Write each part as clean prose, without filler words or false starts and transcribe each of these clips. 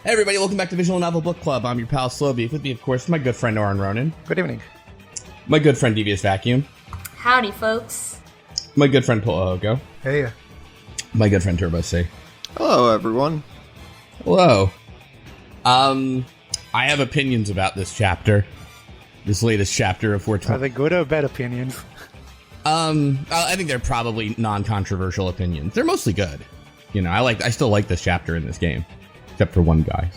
Hey everybody, welcome back to Visual Novel Book Club. I'm your pal Slowbeef. With me, of course, my good friend Oren Ronan. Good evening. My good friend Devious Vacuum. Howdy, folks. My good friend Po'ohoko. Hey. My good friend Turbo C. Hello, everyone. Hello. I have opinions about this chapter. This latest chapter of 420. Are they good or bad opinions? I think they're probably non-controversial opinions. They're mostly good. You know, I still like this chapter in this game. Except for one guy.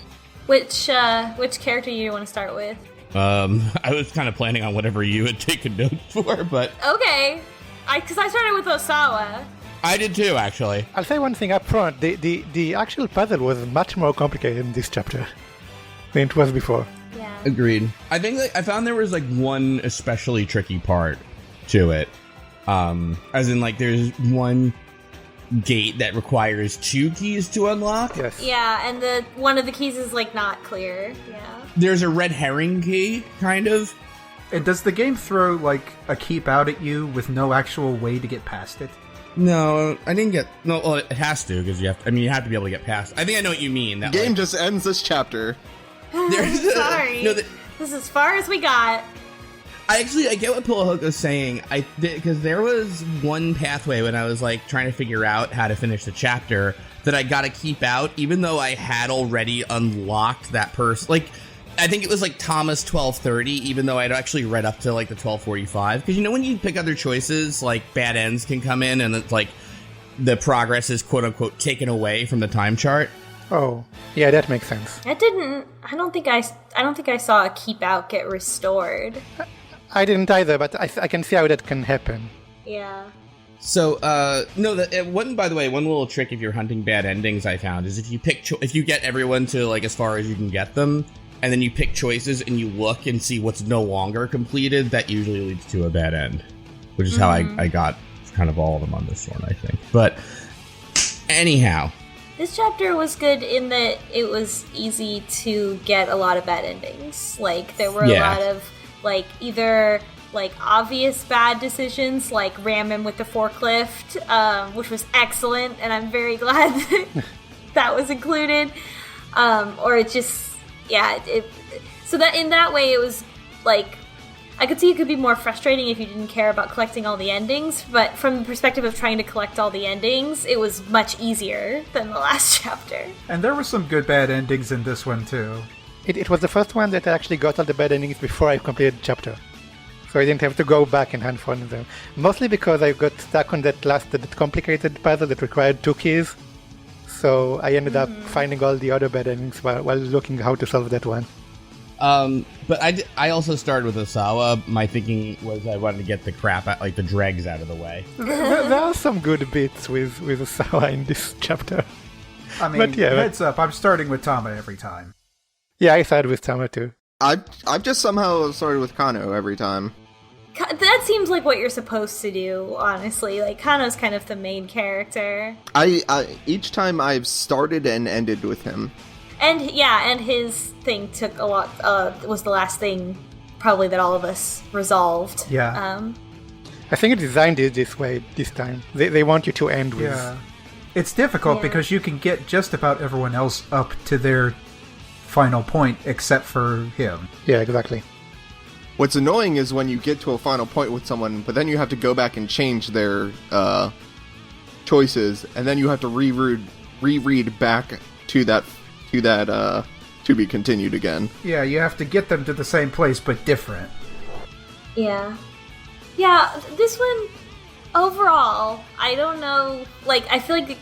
Which character do you want to start with? I was kind of planning on whatever you had taken notes for, but... Okay. Because I started with Osawa. I did too, actually. I'll say one thing up front. The actual puzzle was much more complicated in this chapter than it was before. Yeah. Agreed. I think I found there was one especially tricky part to it. As in, there's one gate that requires 2 keys to unlock. Yes. Yeah, and one of the keys is not clear. Yeah. There's a red herring key, kind of. And does the game throw a keep out at you with no actual way to get past it? No, I didn't get. No, well, it has to because you have to be able to get past. I think I know what you mean. That Game just ends this chapter. Sorry. This is as far as we got. I get what Po'ohoko's saying. Because there was one pathway when I was trying to figure out how to finish the chapter that I got to keep out, even though I had already unlocked that person. I think it was Tama's 12:30, even though I'd actually read up to the 12:45. Because when you pick other choices, bad ends can come in, and it's the progress is quote unquote taken away from the time chart. Oh, yeah, that makes sense. I don't think I saw a keep out get restored. I didn't either, but I can see how that can happen. Yeah. So, by the way, one little trick if you're hunting bad endings I found is if you get everyone to as far as you can get them, and then you pick choices and you look and see what's no longer completed, that usually leads to a bad end, which is how I got kind of all of them on this one, I think. But anyhow, this chapter was good in that it was easy to get a lot of bad endings. There were a lot of either obvious bad decisions, ram him with the forklift, which was excellent, and I'm very glad that was included. Or it just, so that in that way it was I could see it could be more frustrating if you didn't care about collecting all the endings, but from the perspective of trying to collect all the endings, it was much easier than the last chapter. And there were some good bad endings in this one too. It was the first one that I actually got all the bad endings before I completed the chapter. So I didn't have to go back and hunt for them. Mostly because I got stuck on that complicated puzzle that required 2 keys. So I ended up finding all the other bad endings while looking how to solve that one. But I also started with Osawa. My thinking was I wanted to get the crap out, the dregs out of the way. There are some good bits with Osawa in this chapter. I mean, heads up, I'm starting with Tama every time. Yeah, I started with Tama too. I've just somehow started with Kano every time. That seems like what you're supposed to do, honestly. Kano's kind of the main character. I each time I've started and ended with him. And his thing took a lot, was the last thing probably that all of us resolved. Yeah. I think it designed it this way this time. They want you to end with... Yeah. It's difficult because you can get just about everyone else up to their final point except for him. Yeah, exactly. What's annoying is when you get to a final point with someone, but then you have to go back and change their choices, and then you have to reread back to that to be continued again. Yeah, you have to get them to the same place, but different. Yeah. Yeah, this one, overall, I don't know, I feel like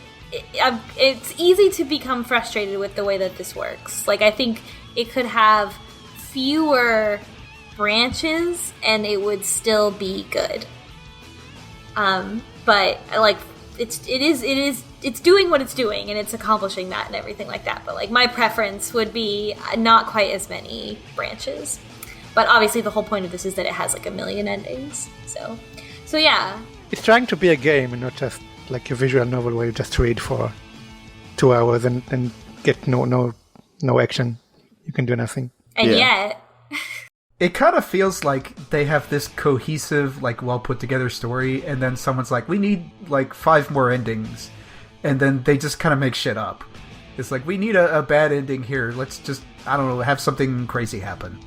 it's easy to become frustrated with the way that this works. I think it could have fewer branches and it would still be good. But it's doing what it's doing and it's accomplishing that and everything like that. But my preference would be not quite as many branches. But obviously the whole point of this is that it has a million endings. So yeah. It's trying to be a game and not just a visual novel where you just read for 2 hours and get no action. You can do nothing. And yet... It kind of feels like they have this cohesive, well put together story, and then someone's like, we need 5 more endings. And then they just kind of make shit up. It's like, we need a bad ending here. Let's just, I don't know, have something crazy happen.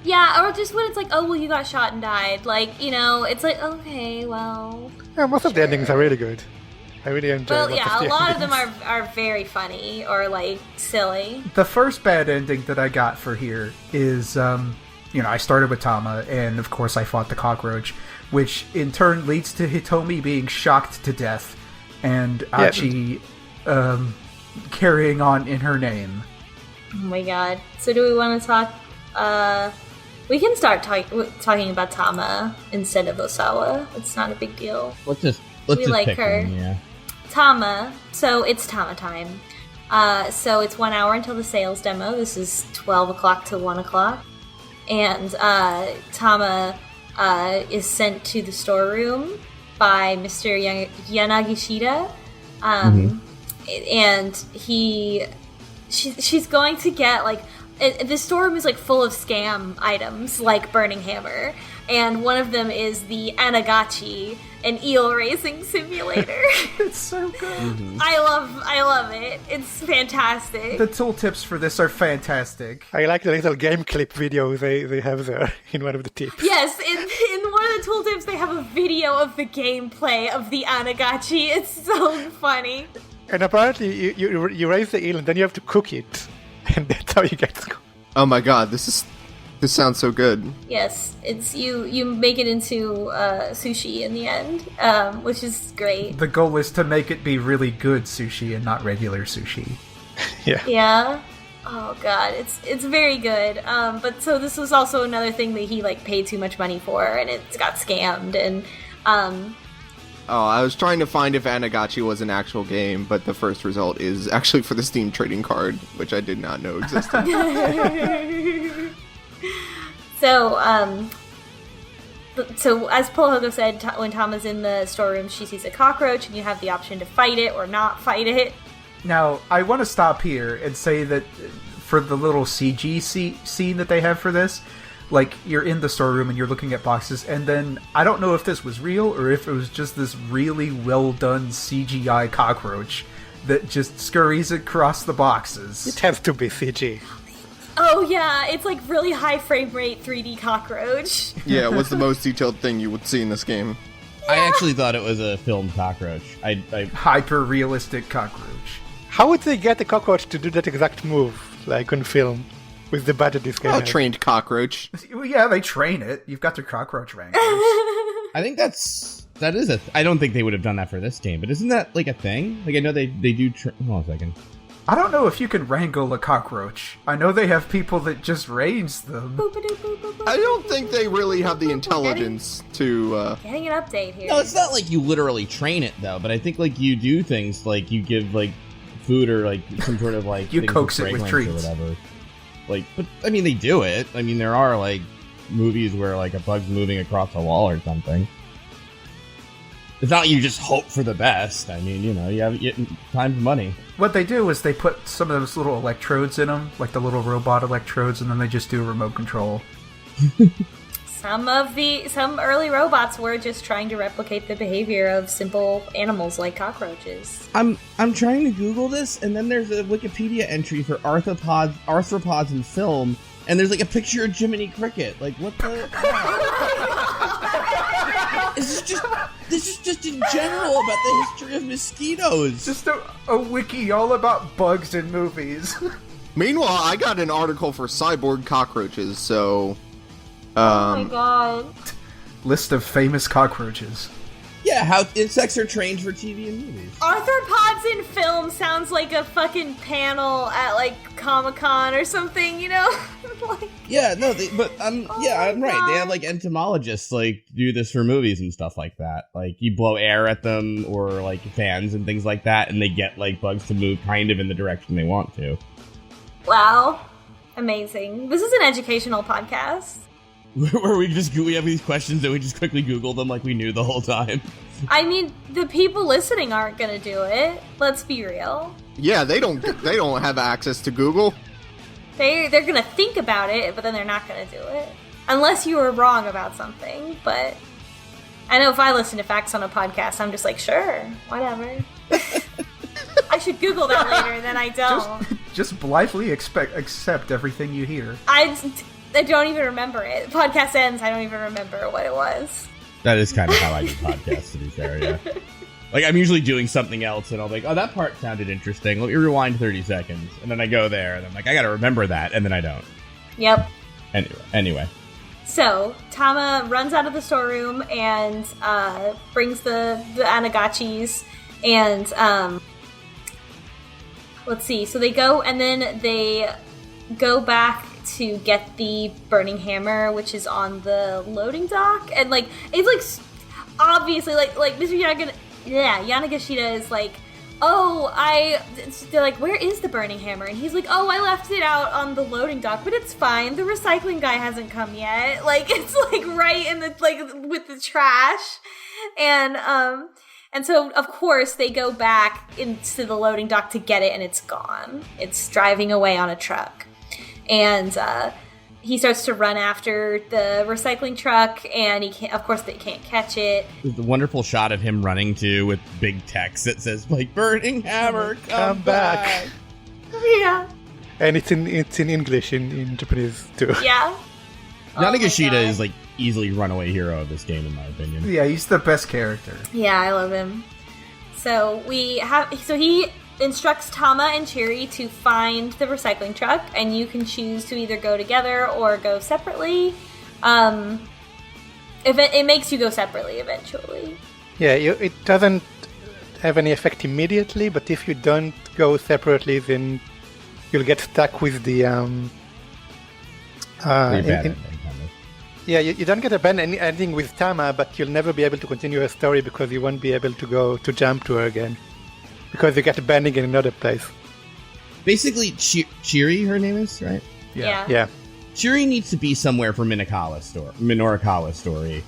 Yeah, or just when it's like, oh, well, you got shot and died. Like, you know, it's like, okay, well... Yeah, most of the endings are really good. I really enjoy Well, lots yeah, of a the lot of endings. them are very funny or, like, silly. The first bad ending that I got for here is, I started with Tama, and of course I fought the cockroach, which in turn leads to Hitomi being shocked to death, and Achi carrying on in her name. Oh my god. So do we want to talk... we can start talking about Tama instead of Osawa. It's not a big deal. Let's just like pick her. one, yeah. Tama. So it's Tama time. So it's 1 hour until the sales demo. This is 12 o'clock to 1 o'clock. And Tama is sent to the storeroom by Mr. Yanagishita. And she's going to get, like... The storeroom is, like, full of scam items, like Burning Hammer. And one of them is the Anagachi, an eel racing simulator. It's so good. Mm-hmm. I love it. It's fantastic. The tooltips for this are fantastic. I like the little game clip video they have there in one of the tips. Yes, in one of the tooltips they have a video of the gameplay of the Anagachi. It's so funny. And apparently you raise the eel and then you have to cook it. And that's how you get score. Oh my god, this sounds so good. Yes, it's you make it into sushi in the end, which is great. The goal is to make it be really good sushi and not regular sushi. Yeah. Yeah. Oh god, it's very good. But so this was also another thing that he like paid too much money for, and it got scammed. And Oh, I was trying to find if Anagachi was an actual game, but the first result is actually for the Steam trading card, which I did not know existed. So as Pohogo said, when Tama's in the storeroom, she sees a cockroach, and you have the option to fight it or not fight it. Now, I want to stop here and say that for the little CG scene that they have for this, like, you're in the storeroom and you're looking at boxes, and then, I don't know if this was real or if it was just this really well-done CGI cockroach that just scurries across the boxes. It has to be CG. Oh yeah, it's like really high frame rate 3D cockroach. Yeah, it was the most detailed thing you would see in this game. I actually thought it was a filmed cockroach. I Hyper-realistic cockroach. How would they get the cockroach to do that exact move, like on film, with the budget this guy A has? trained cockroach. Well, yeah, they train it. You've got their cockroach wranglers. I think that is I don't think they would have done that for this game, but isn't that like a thing? Like I know they do. Hold on a second. I don't know if you can wrangle a cockroach. I know they have people that just raise them. I don't think they really have the intelligence to. Getting an update here. No, it's not like you literally train it though, but I think like you do things like you give like food or like some sort of like You things coax it with fragrance treats. or whatever. Like, but I mean, they do it. I mean, there are like movies where like a bug's moving across a wall or something. It's not like you just hope for the best. I mean, you know, you have time and money. What they do is they put some of those little electrodes in them, like the little robot electrodes, and then they just do remote control. Some early robots were just trying to replicate the behavior of simple animals like cockroaches. I'm trying to Google this, and then there's a Wikipedia entry for arthropods in film, and there's like a picture of Jiminy Cricket. Like, what the? This is just in general about the history of mosquitoes. Just a wiki all about bugs in movies. Meanwhile, I got an article for cyborg cockroaches, so. Oh my god. List of famous cockroaches. Yeah, how insects are trained for TV and movies. Arthropods in film sounds like a fucking panel at like Comic-Con or something, you know? Like, Yeah, no, I'm right. God. They have like entomologists like do this for movies and stuff like that. Like you blow air at them or like fans and things like that, and they get like bugs to move kind of in the direction they want to. wow. Amazing. This is an educational podcast. Where we have these questions and we just quickly Google them like we knew the whole time. I mean, the people listening aren't gonna do it. Let's be real. Yeah, they don't have access to Google. They're gonna think about it, but then they're not gonna do it. Unless you were wrong about something, but I know if I listen to facts on a podcast, I'm just like, sure, whatever. I I should Google that later, and then I don't. Just blithely accept everything you hear. I don't even remember it. Podcast ends, I don't even remember what it was. That is kind of how I do podcasts, to be fair, yeah. Like, I'm usually doing something else, and I'll be like, oh, that part sounded interesting. Let me rewind 30 seconds. And then I go there, and I'm like, I gotta remember that, and then I don't. Yep. Anyway. So, Tama runs out of the storeroom and brings the Anagachis, and let's see. So they go, and then they go back to get the burning hammer, which is on the loading dock, and like it's like obviously like Mr. Yanagishita is like, they're like, where is the burning hammer? And he's like, oh, I left it out on the loading dock, but it's fine. The recycling guy hasn't come yet. Like, it's like right in the, like, with the trash. And so, of course, they go back into the loading dock to get it, and it's gone. It's driving away on a truck. And, he starts to run after the recycling truck, and of course they can't catch it. There's the wonderful shot of him running too with big text that says, like, burning hammer, come back. Yeah. And it's in English, in Japanese too. Yeah. Yanagishita is like easily runaway hero of this game, in my opinion. Yeah, he's the best character. Yeah, I love him. So he instructs Tama and Chiri to find the recycling truck, and you can choose to either go together or go separately. If it makes you go separately eventually. Yeah, it doesn't have any effect immediately, but if you don't go separately, then you'll get stuck with the Yeah, you don't get a bad ending with Tama, but you'll never be able to continue her story because you won't be able to jump to her again. Because you get abandoned in another place. Basically, Chiri, her name is, right? Yeah. Chiri needs to be somewhere for Minorikawa's story.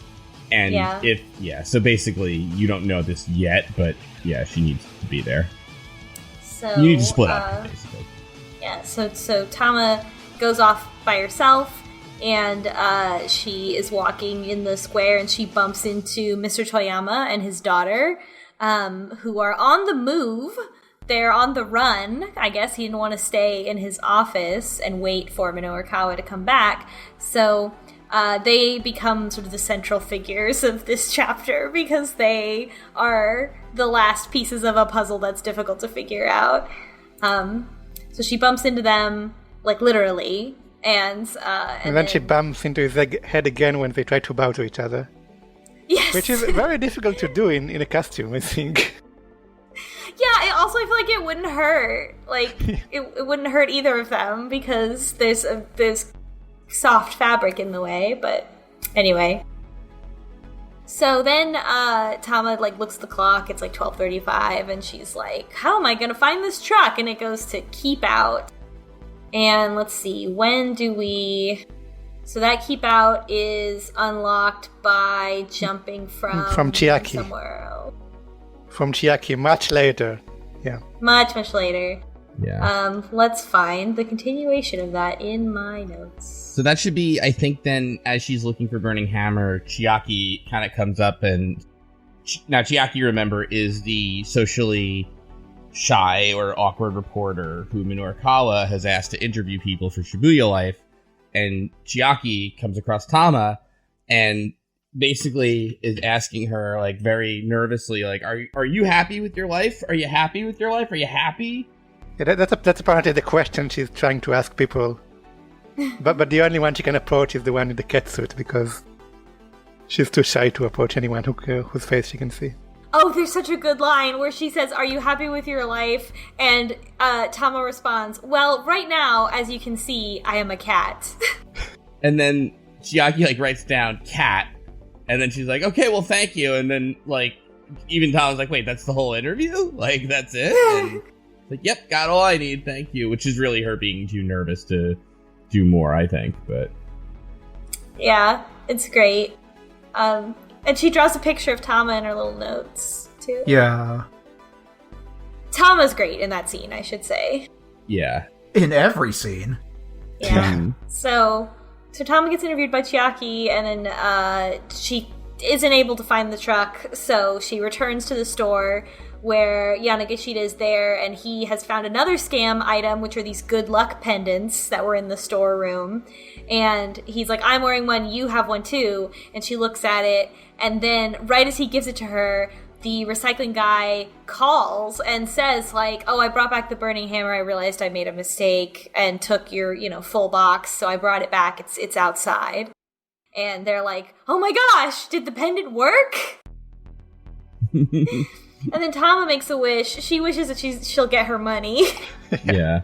And so basically, you don't know this yet, but yeah, she needs to be there. So you need to split up, basically. Yeah, so Tama goes off by herself, and she is walking in the square, and she bumps into Mr. Toyama and his daughter, who are on the move. They're on the run. I guess he didn't want to stay in his office and wait for Minorikawa to come back. So they become sort of the central figures of this chapter because they are the last pieces of a puzzle that's difficult to figure out. So she bumps into them, like literally, and then she bumps into his head again when they try to bow to each other. Yes. Which is very difficult to do in a costume, I think. Yeah, I feel like it wouldn't hurt. Like, it wouldn't hurt either of them because there's soft fabric in the way, but anyway. So then Tama, like, looks at the clock, it's like 12:35, and she's like, how am I gonna find this truck? And it goes to keep out. And let's see, when do we... So that keep out is unlocked by jumping from Chiaki. Somewhere else. From Chiaki, much later. Yeah. Much later. Yeah. Let's find the continuation of that in my notes. So that should be, I think then, as she's looking for Burning Hammer, Chiaki kind of comes up and... Now, Chiaki, remember, is the socially shy or awkward reporter who Minorikawa has asked to interview people for Shibuya Life. And Chiaki comes across Tama and basically is asking her, like, very nervously, like, are you happy with your life? Are you happy with your life? Are you happy? Yeah, that's apparently the question she's trying to ask people. but the only one she can approach is the one in the catsuit because she's too shy to approach anyone whose face she can see. Oh, there's such a good line where she says, are you happy with your life? And Tama responds, well, right now, as you can see, I am a cat. And then Chiaki, like, writes down cat. And then she's like, okay, well, thank you. And then, like, even Tama's like, wait, that's the whole interview? Like, that's it? And like, yep, got all I need, thank you. Which is really her being too nervous to do more, I think. But yeah, it's great. And she draws a picture of Tama in her little notes, too. Yeah. Tama's great in that scene, I should say. Yeah. In every scene. Yeah. So Tama gets interviewed by Chiaki, and then she isn't able to find the truck, so she returns to the store where Yanagishita is there, and he has found another scam item, which are these good luck pendants that were in the storeroom. And he's like, I'm wearing one, you have one too. And she looks at it, and then right as he gives it to her, the recycling guy calls and says, like, oh, I brought back the burning hammer. I realized I made a mistake and took your, full box, so I brought it back. It's outside. And they're like, oh my gosh, did the pendant work? And then Tama makes a wish. She wishes that she'll get her money. Yeah.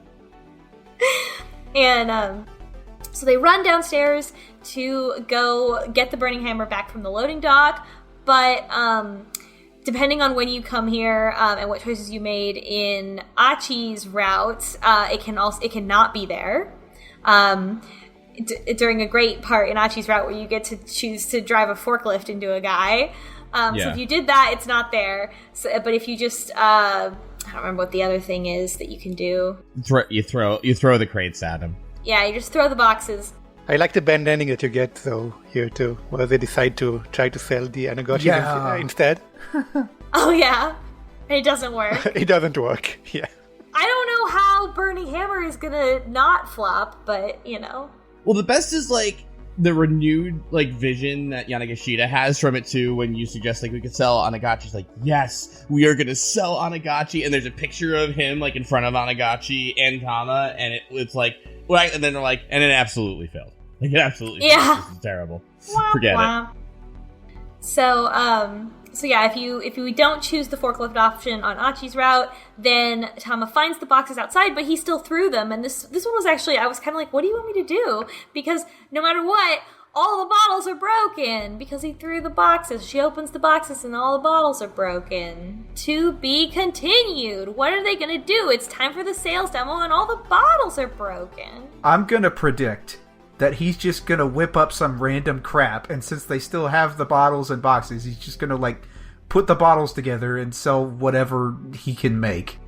And so they run downstairs to go get the burning hammer back from the loading dock. But depending on when you come here and what choices you made in Achi's route, it cannot be there. During a great part in Achi's route where you get to choose to drive a forklift into a guy. So if you did that, it's not there. So, but if you just, I don't remember what the other thing is that you can do. You throw the crates at him. Yeah, you just throw the boxes. I like the band ending that you get, though, here, too, where they decide to try to sell the Anagoshi instead. Oh, yeah. And it doesn't work. It doesn't work, yeah. I don't know how Burning Hammer is gonna not flop, but, Well, the best is, the renewed, vision that Yanagishita has from it, too, when you suggest, we could sell Onagachi's like, yes, we are going to sell Onagachi, and there's a picture of him, in front of Onagachi and Tama, and it's like, well, and then they're like, and it absolutely failed. It absolutely failed. This is terrible. Forget it. So yeah, if you don't choose the forklift option on Achi's route, then Tama finds the boxes outside, but he still threw them. And this one was actually, I was kind of like, what do you want me to do? Because no matter what, all the bottles are broken because he threw the boxes. She opens the boxes and all the bottles are broken. To be continued. What are they going to do? It's time for the sales demo and all the bottles are broken. I'm going to predict that he's just going to whip up some random crap, and since they still have the bottles and boxes, he's just going to, put the bottles together and sell whatever he can make.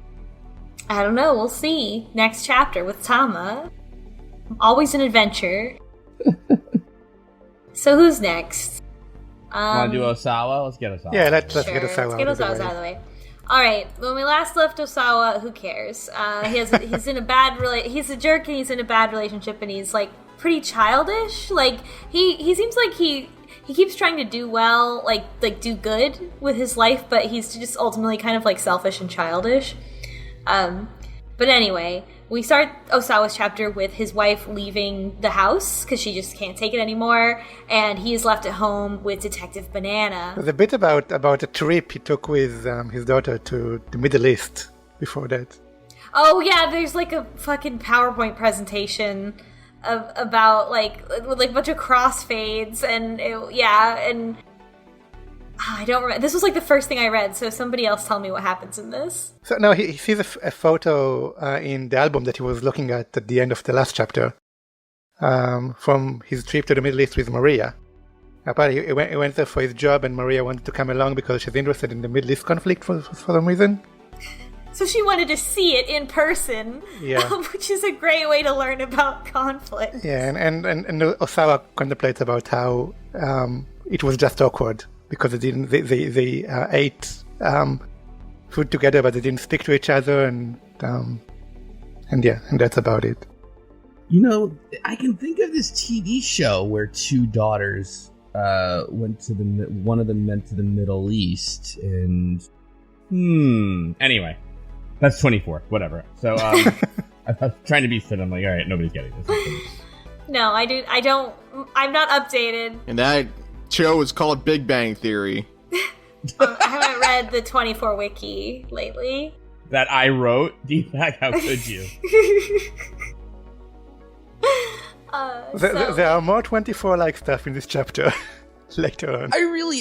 I don't know. We'll see. Next chapter with Tama. Always an adventure. So who's next? Want to do Osawa? Let's get Osawa. Yeah, let's get Osawa. Let's get Osawa out of the way. All right. When we last left Osawa, who cares? He's in a bad he's a jerk and he's in a bad relationship, and he's pretty childish. He seems like he keeps trying to do well, do good with his life, but he's just ultimately kind of selfish and childish. But anyway, we start Osawa's chapter with his wife leaving the house because she just can't take it anymore, and he is left at home with Detective Banana. There's a bit about a trip he took with his daughter to the Middle East before that. Oh yeah, there's a fucking PowerPoint presentation about with a bunch of crossfades and I don't remember. This was the first thing I read, so somebody else tell me what happens in this. So no, he sees a photo in the album that he was looking at the end of the last chapter from his trip to the Middle East with Maria. Apparently he went there for his job, and Maria wanted to come along because she's interested in the Middle East conflict for some reason. So she wanted to see it in person, which is a great way to learn about conflict. Yeah, and Osawa contemplates about how it was just awkward because they ate food together, but they didn't speak to each other, and that's about it. I can think of this TV show where two daughters went to one of them went to the Middle East, and anyway. That's 24, whatever. So, I'm trying to be fit. I'm like, all right, nobody's getting this. No, I'm not updated. And that show is called Big Bang Theory. I haven't read the 24 wiki lately. That I wrote? D-Pack, how could you? There are more 24-like stuff in this chapter. Later on.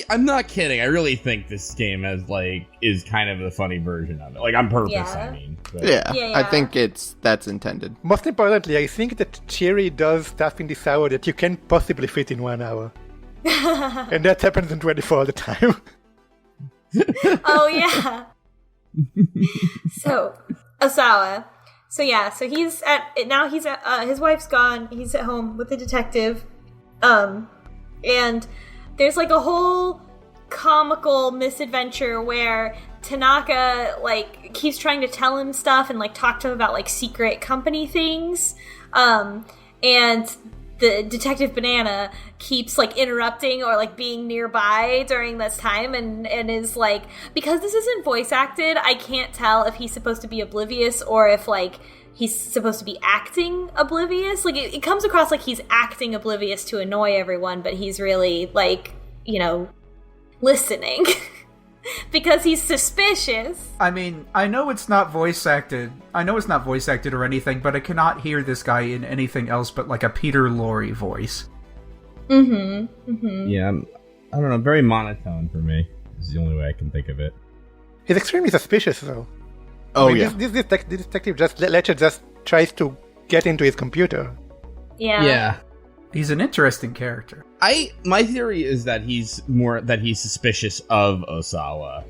I'm not kidding. I really think this game is kind of the funny version of it. On purpose, I mean. But. Yeah, I think that's intended. Most importantly, I think that Chiri does stuff in this hour that you can't possibly fit in 1 hour. And that happens in 24 all the time. Oh, yeah. So, Osawa. So he's his wife's gone. He's at home with the detective. And there's a whole comical misadventure where Tanaka, like, keeps trying to tell him stuff and, like, talk to him about, like, secret company things. And the Detective Banana keeps, like, interrupting or, like, being nearby during this time and is, like, because this isn't voice acted, I can't tell if he's supposed to be oblivious or if, like, he's supposed to be acting oblivious. Like, it comes across like he's acting oblivious to annoy everyone, but he's really, like, you know, listening. Because he's suspicious. I mean, I know it's not voice acted. Or anything, but I cannot hear this guy in anything else but like a Peter Lorre voice. Mm-hmm. Mm-hmm. Yeah, I don't know, very monotone for me is the only way I can think of it. He's extremely suspicious, though. Oh, I mean, yeah. This detective just tries to get into his computer. Yeah. Yeah. He's an interesting character. My theory is that he's suspicious of Osawa.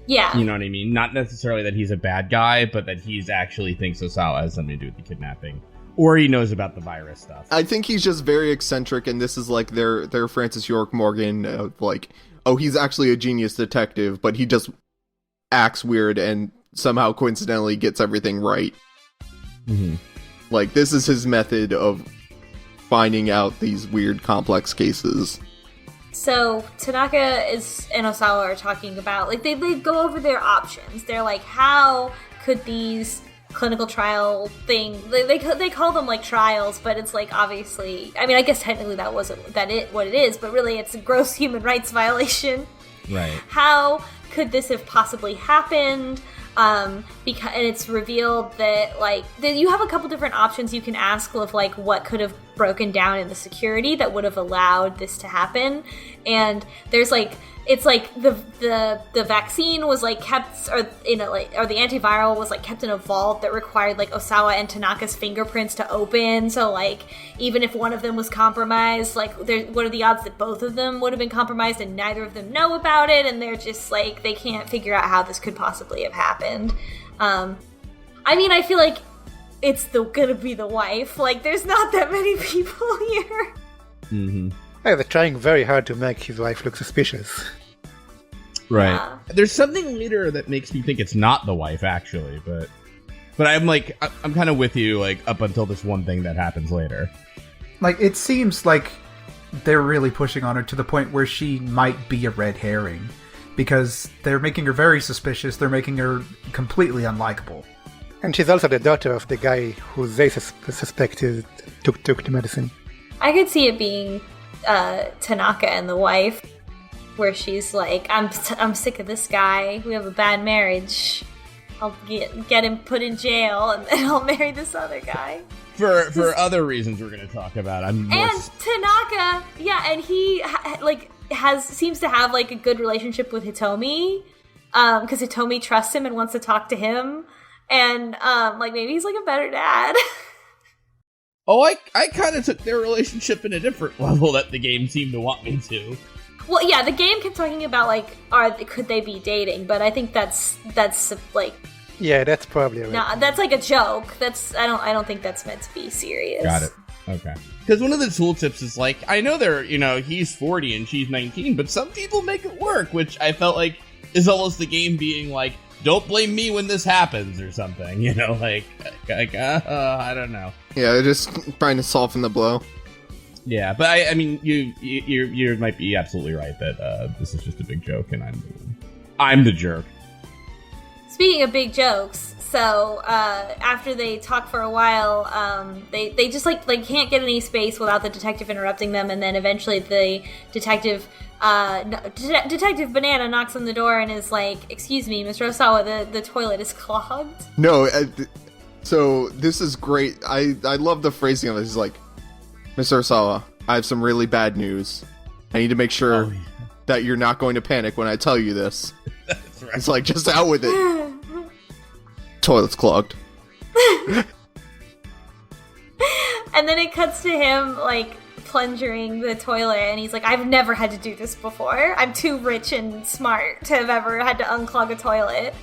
Yeah. You know what I mean? Not necessarily that he's a bad guy, but that he's actually thinks Osawa has something to do with the kidnapping. Or he knows about the virus stuff. I think he's just very eccentric, and this is like their Francis York Morgan, like, oh, he's actually a genius detective, but he just acts weird and somehow coincidentally gets everything right. Mm-hmm. Like, this is his method of finding out these weird, complex cases. So Tanaka and Osawa are talking about, like, they go over their options. They're like, how could these clinical trial thing, they call them like trials, but it's like, obviously, I mean, I guess technically that wasn't what it is, but really it's a gross human rights violation. Right. How could this have possibly happened? Because, and it's revealed that, like, you have a couple different options you can ask of, like, what could have broken down in the security that would have allowed this to happen. And there's, like, it's like the vaccine was, like, kept, or the antiviral was, like, kept in a vault that required, like, Osawa and Tanaka's fingerprints to open. So, like, even if one of them was compromised, like, what are the odds that both of them would have been compromised and neither of them know about it? And they're just, like, they can't figure out how this could possibly have happened. I mean, I feel like it's gonna be the wife. Like, there's not that many people here. Mm-hmm. Yeah, they're trying very hard to make his wife look suspicious. Right. Yeah. There's something later that makes me think it's not the wife, actually, but I'm like, I'm kind of with you, like, up until this one thing that happens later. Like, it seems like they're really pushing on her to the point where she might be a red herring. Because they're making her very suspicious, they're making her completely unlikable. And she's also the daughter of the guy who they suspected took the medicine. I could see it being Tanaka and the wife, where she's like, I'm sick of this guy. We have a bad marriage. I'll get him put in jail, and then I'll marry this other guy. For other reasons we're going to talk about. Tanaka, yeah, and he seems to have, like, a good relationship with Hitomi, because Hitomi trusts him and wants to talk to him, and like, maybe he's, like, a better dad. Oh, I kind of took their relationship in a different level that the game seemed to want me to. Well, yeah, the game kept talking about, like, could they be dating, but I think that's like, yeah, that's probably right. nah, that's like a joke. I don't think that's meant to be serious. Got it. Okay. Because one of the tooltips is like, I know he's 40 and she's 19, but some people make it work, which I felt like is almost the game being like, don't blame me when this happens or something, like I don't know. Yeah, just trying to soften the blow. Yeah, but I mean, you might be absolutely right that this is just a big joke, and I'm the jerk. Speaking of big jokes, so after they talk for a while, they just like can't get any space without the detective interrupting them, and then eventually the detective Banana knocks on the door and is like, "Excuse me, Mr. Osawa, the toilet is clogged." No, so this is great. I love the phrasing of it. He's like, Mr. Osawa, I have some really bad news. I need to make sure that you're not going to panic when I tell you this. That's right. It's like, just out with it. Toilet's clogged. And then it cuts to him, like, plunging the toilet, and he's like, I've never had to do this before. I'm too rich and smart to have ever had to unclog a toilet.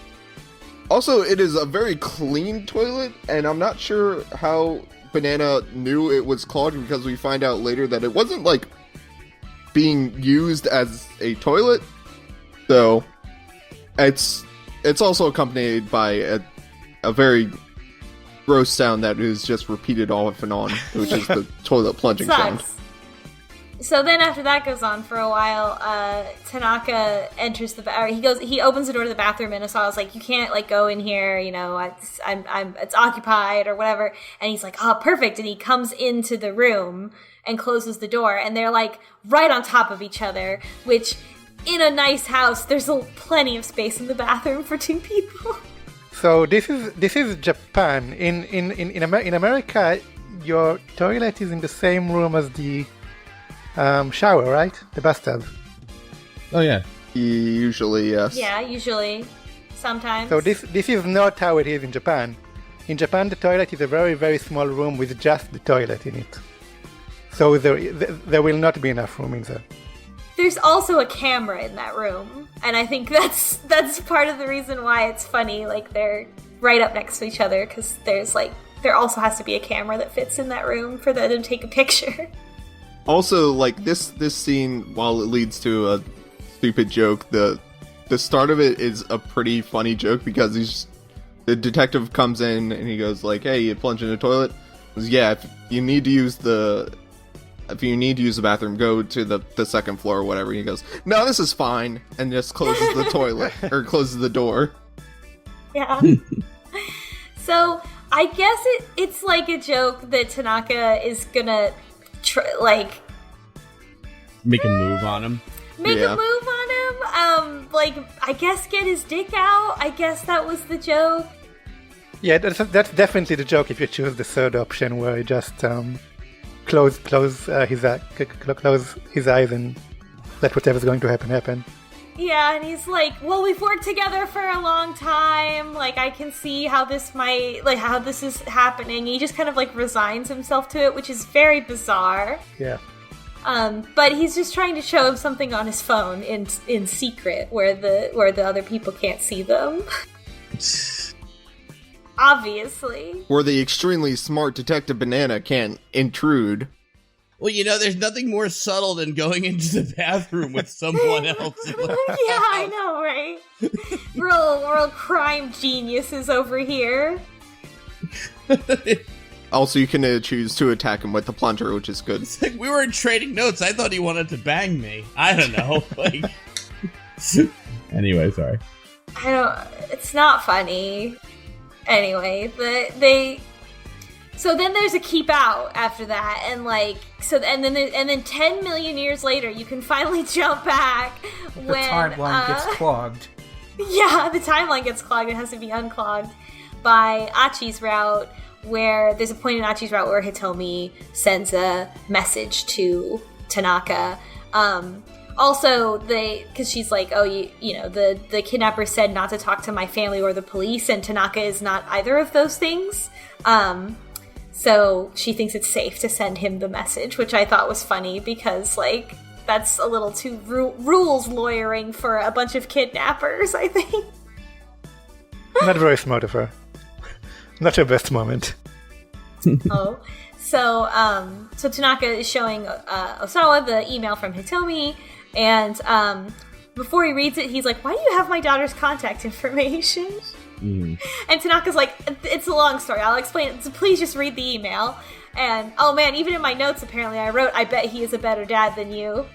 Also, it is a very clean toilet, and I'm not sure how Banana knew it was clogged, because we find out later that it wasn't, like, being used as a toilet. So, it's it's also accompanied by a very gross sound that is just repeated off and on, which is the toilet plunging sound. So then after that goes on for a while, Tanaka enters he opens the door to the bathroom, and Osawa's like, you can't like go in here, you know, it's occupied or whatever. And he's like, oh, perfect. And he comes into the room and closes the door, and they're like right on top of each other, which in a nice house, there's plenty of space in the bathroom for two people. So this is Japan. In America, your toilet is in the same room as the shower, right? The bathtub. Oh yeah. Usually, yes. Yeah, usually. Sometimes. So this is not how it is in Japan. In Japan, the toilet is a very, very small room with just the toilet in it. So there will not be enough room in there. There's also a camera in that room, and I think that's part of the reason why it's funny. Like, they're right up next to each other, because there also has to be a camera that fits in that room for them to take a picture. Also, like, this scene, while it leads to a stupid joke, the start of it is a pretty funny joke, because the detective comes in and he goes like, hey, you plunge in the toilet? He goes, yeah, if you need to use the bathroom, go to the second floor or whatever. He goes, no, this is fine, and just closes the toilet, or closes the door. Yeah. So, I guess it's like a joke that Tanaka is gonna, make a move on him. Make a move on him? I guess get his dick out? I guess that was the joke. Yeah, that's definitely the joke if you choose the third option, where he just close his eyes and let whatever's going to happen. Yeah, and he's like, well, we've worked together for a long time. Like, I can see how this is happening. He just kind of like resigns himself to it, which is very bizarre. Yeah. But he's just trying to show him something on his phone in secret, where the other people can't see them. Obviously. Where the extremely smart Detective Banana can't intrude. Well, you know, there's nothing more subtle than going into the bathroom with someone else. Yeah, I know, right? Real crime geniuses over here. Also, you can choose to attack him with the plunger, which is good. It's like we weren't trading notes. I thought he wanted to bang me. I don't know. Like, anyway, sorry. It's not funny. Anyway, so then there's a keep out after that, and then 10 million years later, you can finally jump back when the timeline gets clogged. Yeah, the timeline gets clogged. It has to be unclogged by Achi's route, where there's a point in Achi's route where Hitomi sends a message to Tanaka. Also, because she's like, oh, you know, the kidnapper said not to talk to my family or the police, and Tanaka is not either of those things. So she thinks it's safe to send him the message, which I thought was funny, because, like, that's a little too rules lawyering for a bunch of kidnappers, I think. Not very smart of her. Not her best moment. Oh. So Tanaka is showing Osawa the email from Hitomi, and before he reads it, he's like, why do you have my daughter's contact information? And Tanaka's like, it's a long story, I'll explain it, so please just read the email. And, oh man, even in my notes, apparently I wrote, I bet he is a better dad than you.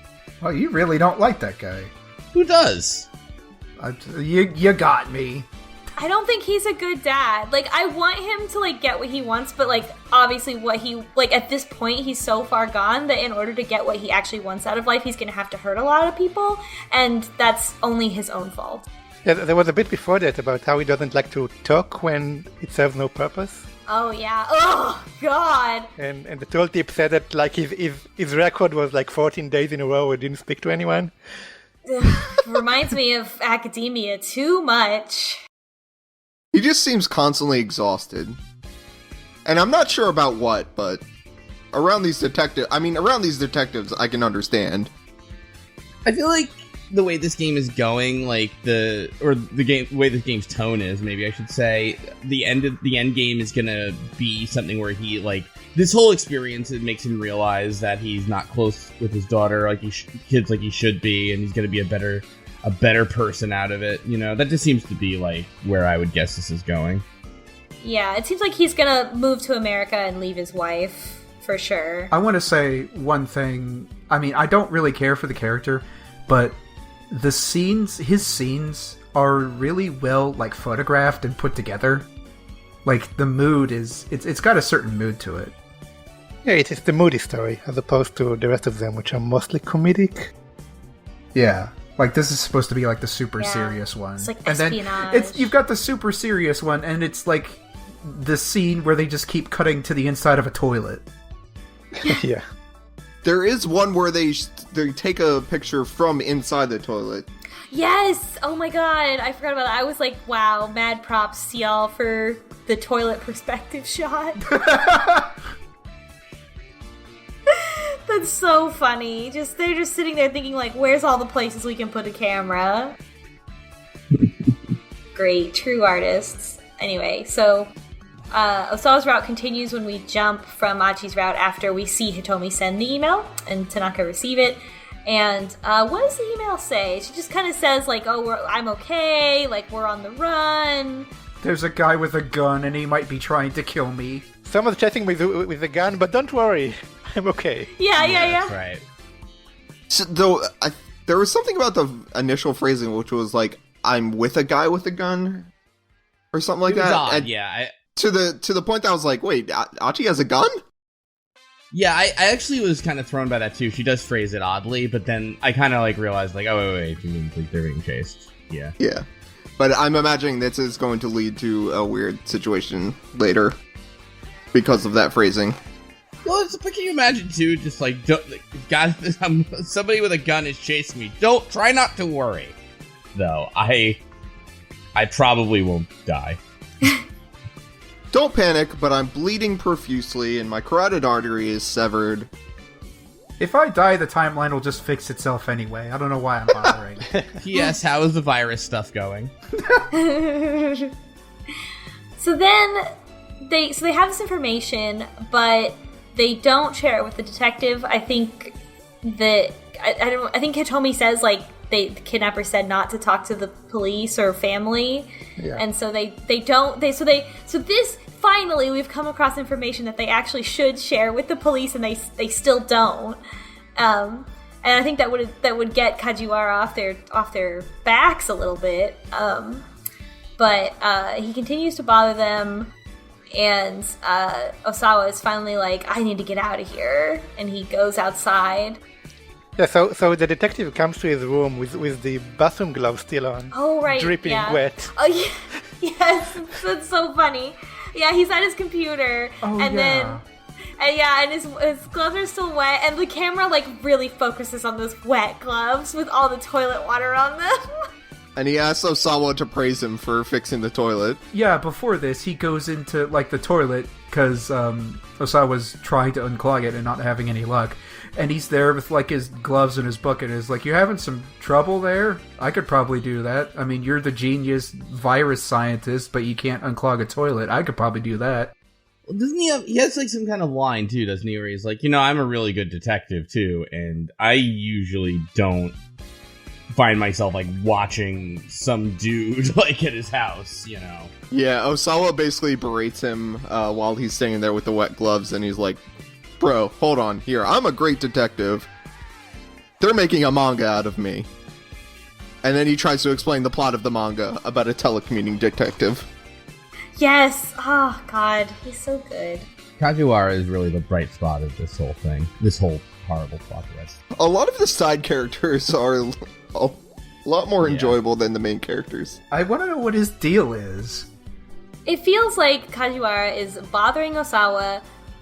Well, you really don't like that guy. Who does? You got me. I don't think he's a good dad. Like, I want him to, like, get what he wants, but, like, obviously what he, like, at this point, he's so far gone that in order to get what he actually wants out of life, he's gonna have to hurt a lot of people, and that's only his own fault. Yeah, there was a bit before that about how he doesn't like to talk when it serves no purpose. Oh, yeah. Oh, God! And the tooltip said that, like, his record was, like, 14 days in a row where he didn't speak to anyone. Reminds me of academia too much. He just seems constantly exhausted. And I'm not sure about what, but around these detectives, I can understand. I feel like the way this game is going, like the way the game's tone is, maybe I should say, the end game is gonna be something where he, like, this whole experience, it makes him realize that he's not close with his daughter, like kids like he should be, and he's gonna be a better a better person out of it. That just seems to be like where I would guess this is going. Yeah, it seems like he's gonna move to America and leave his wife for sure. I want to say one thing. I mean, I don't really care for the character, but his scenes are really well like photographed and put together. Like the mood it's got a certain mood to it. Yeah, it is the moody story as opposed to the rest of them, which are mostly comedic. Yeah, like this is supposed to be like the super serious one. It's like and espionage. then you've got the super serious one, and it's like the scene where they just keep cutting to the inside of a toilet. Yeah. There is one where they take a picture from inside the toilet. Yes! Oh my god, I forgot about that. I was like, wow, mad props to y'all for the toilet perspective shot. That's so funny. They're just sitting there thinking like, where's all the places we can put a camera? Great, true artists. Anyway, so Osawa's route continues when we jump from Achi's route after we see Hitomi send the email and Tanaka receive it. And what does the email say? She just kind of says like, "Oh, I'm okay. Like we're on the run." There's a guy with a gun, and he might be trying to kill me. Someone's chasing me with a gun, but don't worry, I'm okay. Yeah. That's right. So, though, there was something about the initial phrasing which was like, "I'm with a guy with a gun," or something like that. Odd, and yeah. to the point that I was like, "Wait, Achi has a gun?" Yeah, I actually was kind of thrown by that too. She does phrase it oddly, but then I kind of like realized like, oh wait, you mean like they're being chased? Yeah. Yeah, but I'm imagining this is going to lead to a weird situation later because of that phrasing. Well, but can you imagine too? Just like, somebody with a gun is chasing me. Try not to worry. Though I probably won't die. Don't panic, but I'm bleeding profusely and my carotid artery is severed. If I die, the timeline will just fix itself anyway. I don't know why I'm bothering. P.S. How is the virus stuff going? So then they have this information, but they don't share it with the detective. I think that I think Hitomi says like the kidnapper said not to talk to the police or family, and so they don't. So this finally we've come across information that they actually should share with the police, and they still don't. And I think that would get Kajiwara off their backs a little bit. But he continues to bother them, and Osawa is finally like, I need to get out of here, and he goes outside. Yeah, so the detective comes to his room with the bathroom gloves still on. Oh, right. Dripping wet. Oh, yeah. Yes, that's so funny. Yeah, he's at his computer, then his gloves are still wet, and the camera like really focuses on those wet gloves with all the toilet water on them. And he asks Osawa to praise him for fixing the toilet. Yeah, before this, he goes into like the toilet because Osawa's trying to unclog it and not having any luck. And he's there with like his gloves and his book and is like, "You having some trouble there? I could probably do that. I mean, you're the genius virus scientist, but you can't unclog a toilet. I could probably do that." Well, doesn't he has like some kind of line too, doesn't he? Where he's like, I'm a really good detective too, and I usually don't find myself like watching some dude like at his house, Yeah, Osawa basically berates him while he's standing there with the wet gloves, and he's like, "Bro, hold on. Here, I'm a great detective. They're making a manga out of me." And then he tries to explain the plot of the manga about a telecommuting detective. Yes. Oh, God. He's so good. Kajiwara is really the bright spot of this whole thing. This whole horrible plot twist. A lot of the side characters are a lot more enjoyable than the main characters. I want to know what his deal is. It feels like Kajiwara is bothering Osawa,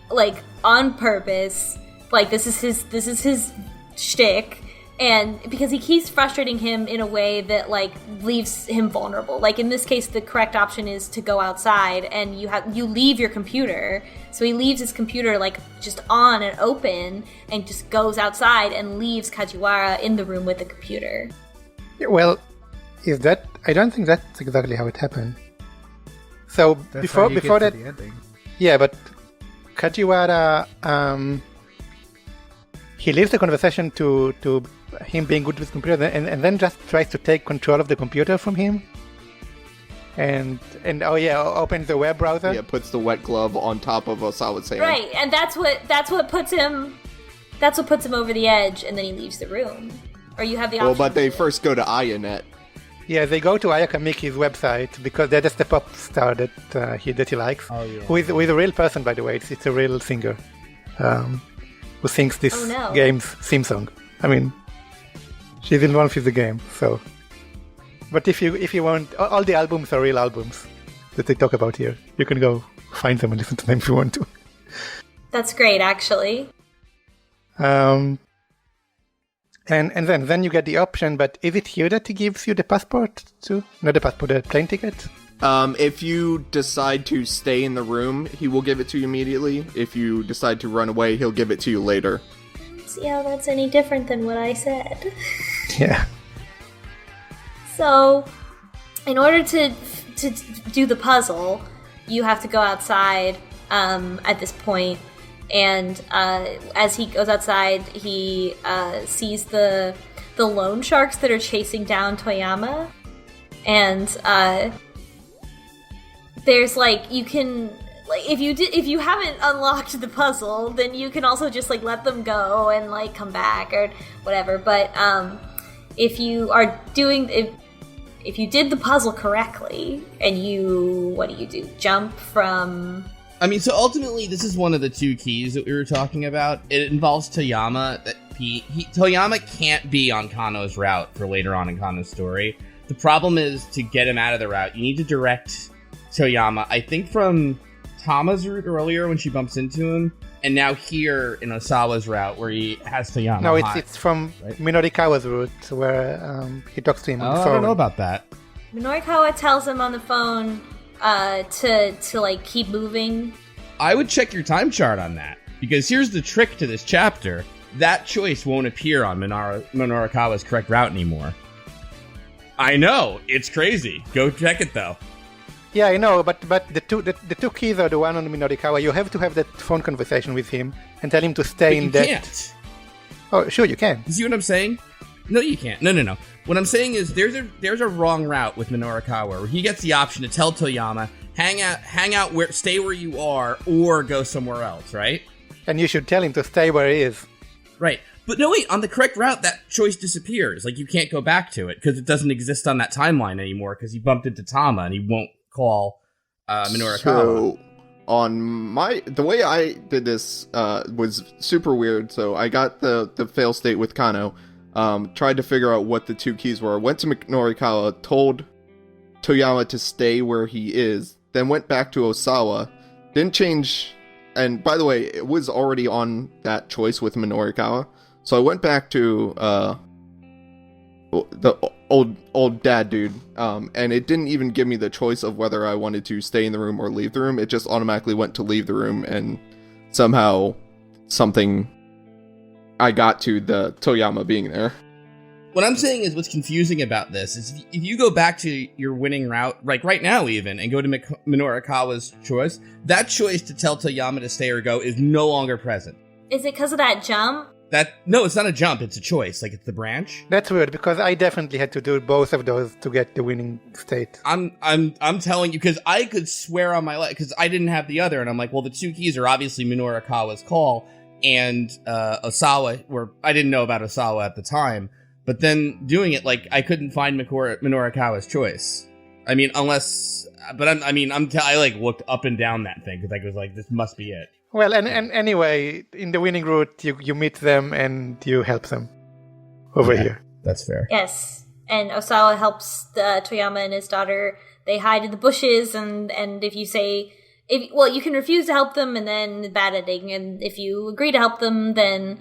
like on purpose. Like this is his shtick, and because he keeps frustrating him in a way that like leaves him vulnerable. Like in this case, the correct option is to go outside, and you leave your computer. So he leaves his computer like just on and open, and just goes outside and leaves Kajiwara in the room with the computer. Yeah, well, I don't think that's exactly how it happened. So That's before that, the ending. yeah, but Kajiwara he leaves the conversation to him being good with computer, and then just tries to take control of the computer from him. And opens the web browser. Yeah, puts the wet glove on top of Osawa's hand. Right, and that's what puts him over the edge, and then he leaves the room. Or you have the option. Well, but they first go to Ayanet. Yeah, they go to Ayaka Miki's website because they're just the pop star that he likes. Oh, yeah. Who is a real person, by the way. It's a real singer who sings this game's theme song. I mean, she's in one of the game. So, but if you want, all the albums are real albums that they talk about here. You can go find them and listen to them if you want to. That's great, actually. And then you get the option, but is it here that he gives you the passport too? Not the passport, the plane ticket? If you decide to stay in the room, he will give it to you immediately. If you decide to run away, he'll give it to you later. See how that's any different than what I said. Yeah. So, in order to do the puzzle, you have to go outside at this point. And as he goes outside, he sees the loan sharks that are chasing down Toyama. And there's you can if you haven't unlocked the puzzle, then you can also just let them go and come back or whatever. But if you are doing if you did the puzzle correctly and what do? Jump from. I mean, so ultimately, this is one of the two keys that we were talking about. It involves Toyama. Toyama can't be on Kano's route for later on in Kano's story. The problem is, to get him out of the route, you need to direct Toyama, I think from Tama's route earlier when she bumps into him, and now here in Osawa's route where he has Toyama. No, it's from Minorikawa's route where he talks to him on the phone. I don't know about that. Minorikawa tells him on the phone to keep moving. I would check your time chart on that, because here's the trick to this chapter. That choice won't appear on Minorikawa's correct route anymore. I know, it's crazy. Go check it though. Yeah, I know, but the two keys are the one on Midorikawa. You have to have that phone conversation with him and tell him to stay in that. You can't. Oh, sure, you can. You see what I'm saying? No, you can't. No. What I'm saying is there's a wrong route with Minorikawa where he gets the option to tell Toyama, hang out stay where you are, or go somewhere else, right? And you should tell him to stay where he is. Right. But no, wait, on the correct route, that choice disappears. You can't go back to it because it doesn't exist on that timeline anymore because he bumped into Tama and he won't call Minorikawa. So, the way I did this was super weird. So I got the fail state with Kano, tried to figure out what the two keys were, went to Minorikawa, told Toyama to stay where he is, then went back to Osawa, didn't change, and by the way, it was already on that choice with Minorikawa, so I went back to the old dad dude, and it didn't even give me the choice of whether I wanted to stay in the room or leave the room. It just automatically went to leave the room, and somehow I got to the Toyama being there. What I'm saying is what's confusing about this is if you go back to your winning route, right now even, and go to Minorikawa's choice, that choice to tell Toyama to stay or go is no longer present. Is it because of that jump? No, it's not a jump, it's a choice. It's the branch. That's weird, because I definitely had to do both of those to get the winning state. I'm telling you, because I could swear on my life, because I didn't have the other, and I'm like, well, the two keys are obviously Minorikawa's call and Osawa, where I didn't know about Osawa at the time, but then doing it, I couldn't find Minorikawa's choice. I mean, I looked up and down that thing, because I was like, this must be it. Well, and anyway, in the winning route, you meet them and you help them over here. That's fair. Yes, and Osawa helps Toyama and his daughter. They hide in the bushes, and if you say, you can refuse to help them, and then bad ending. And if you agree to help them, then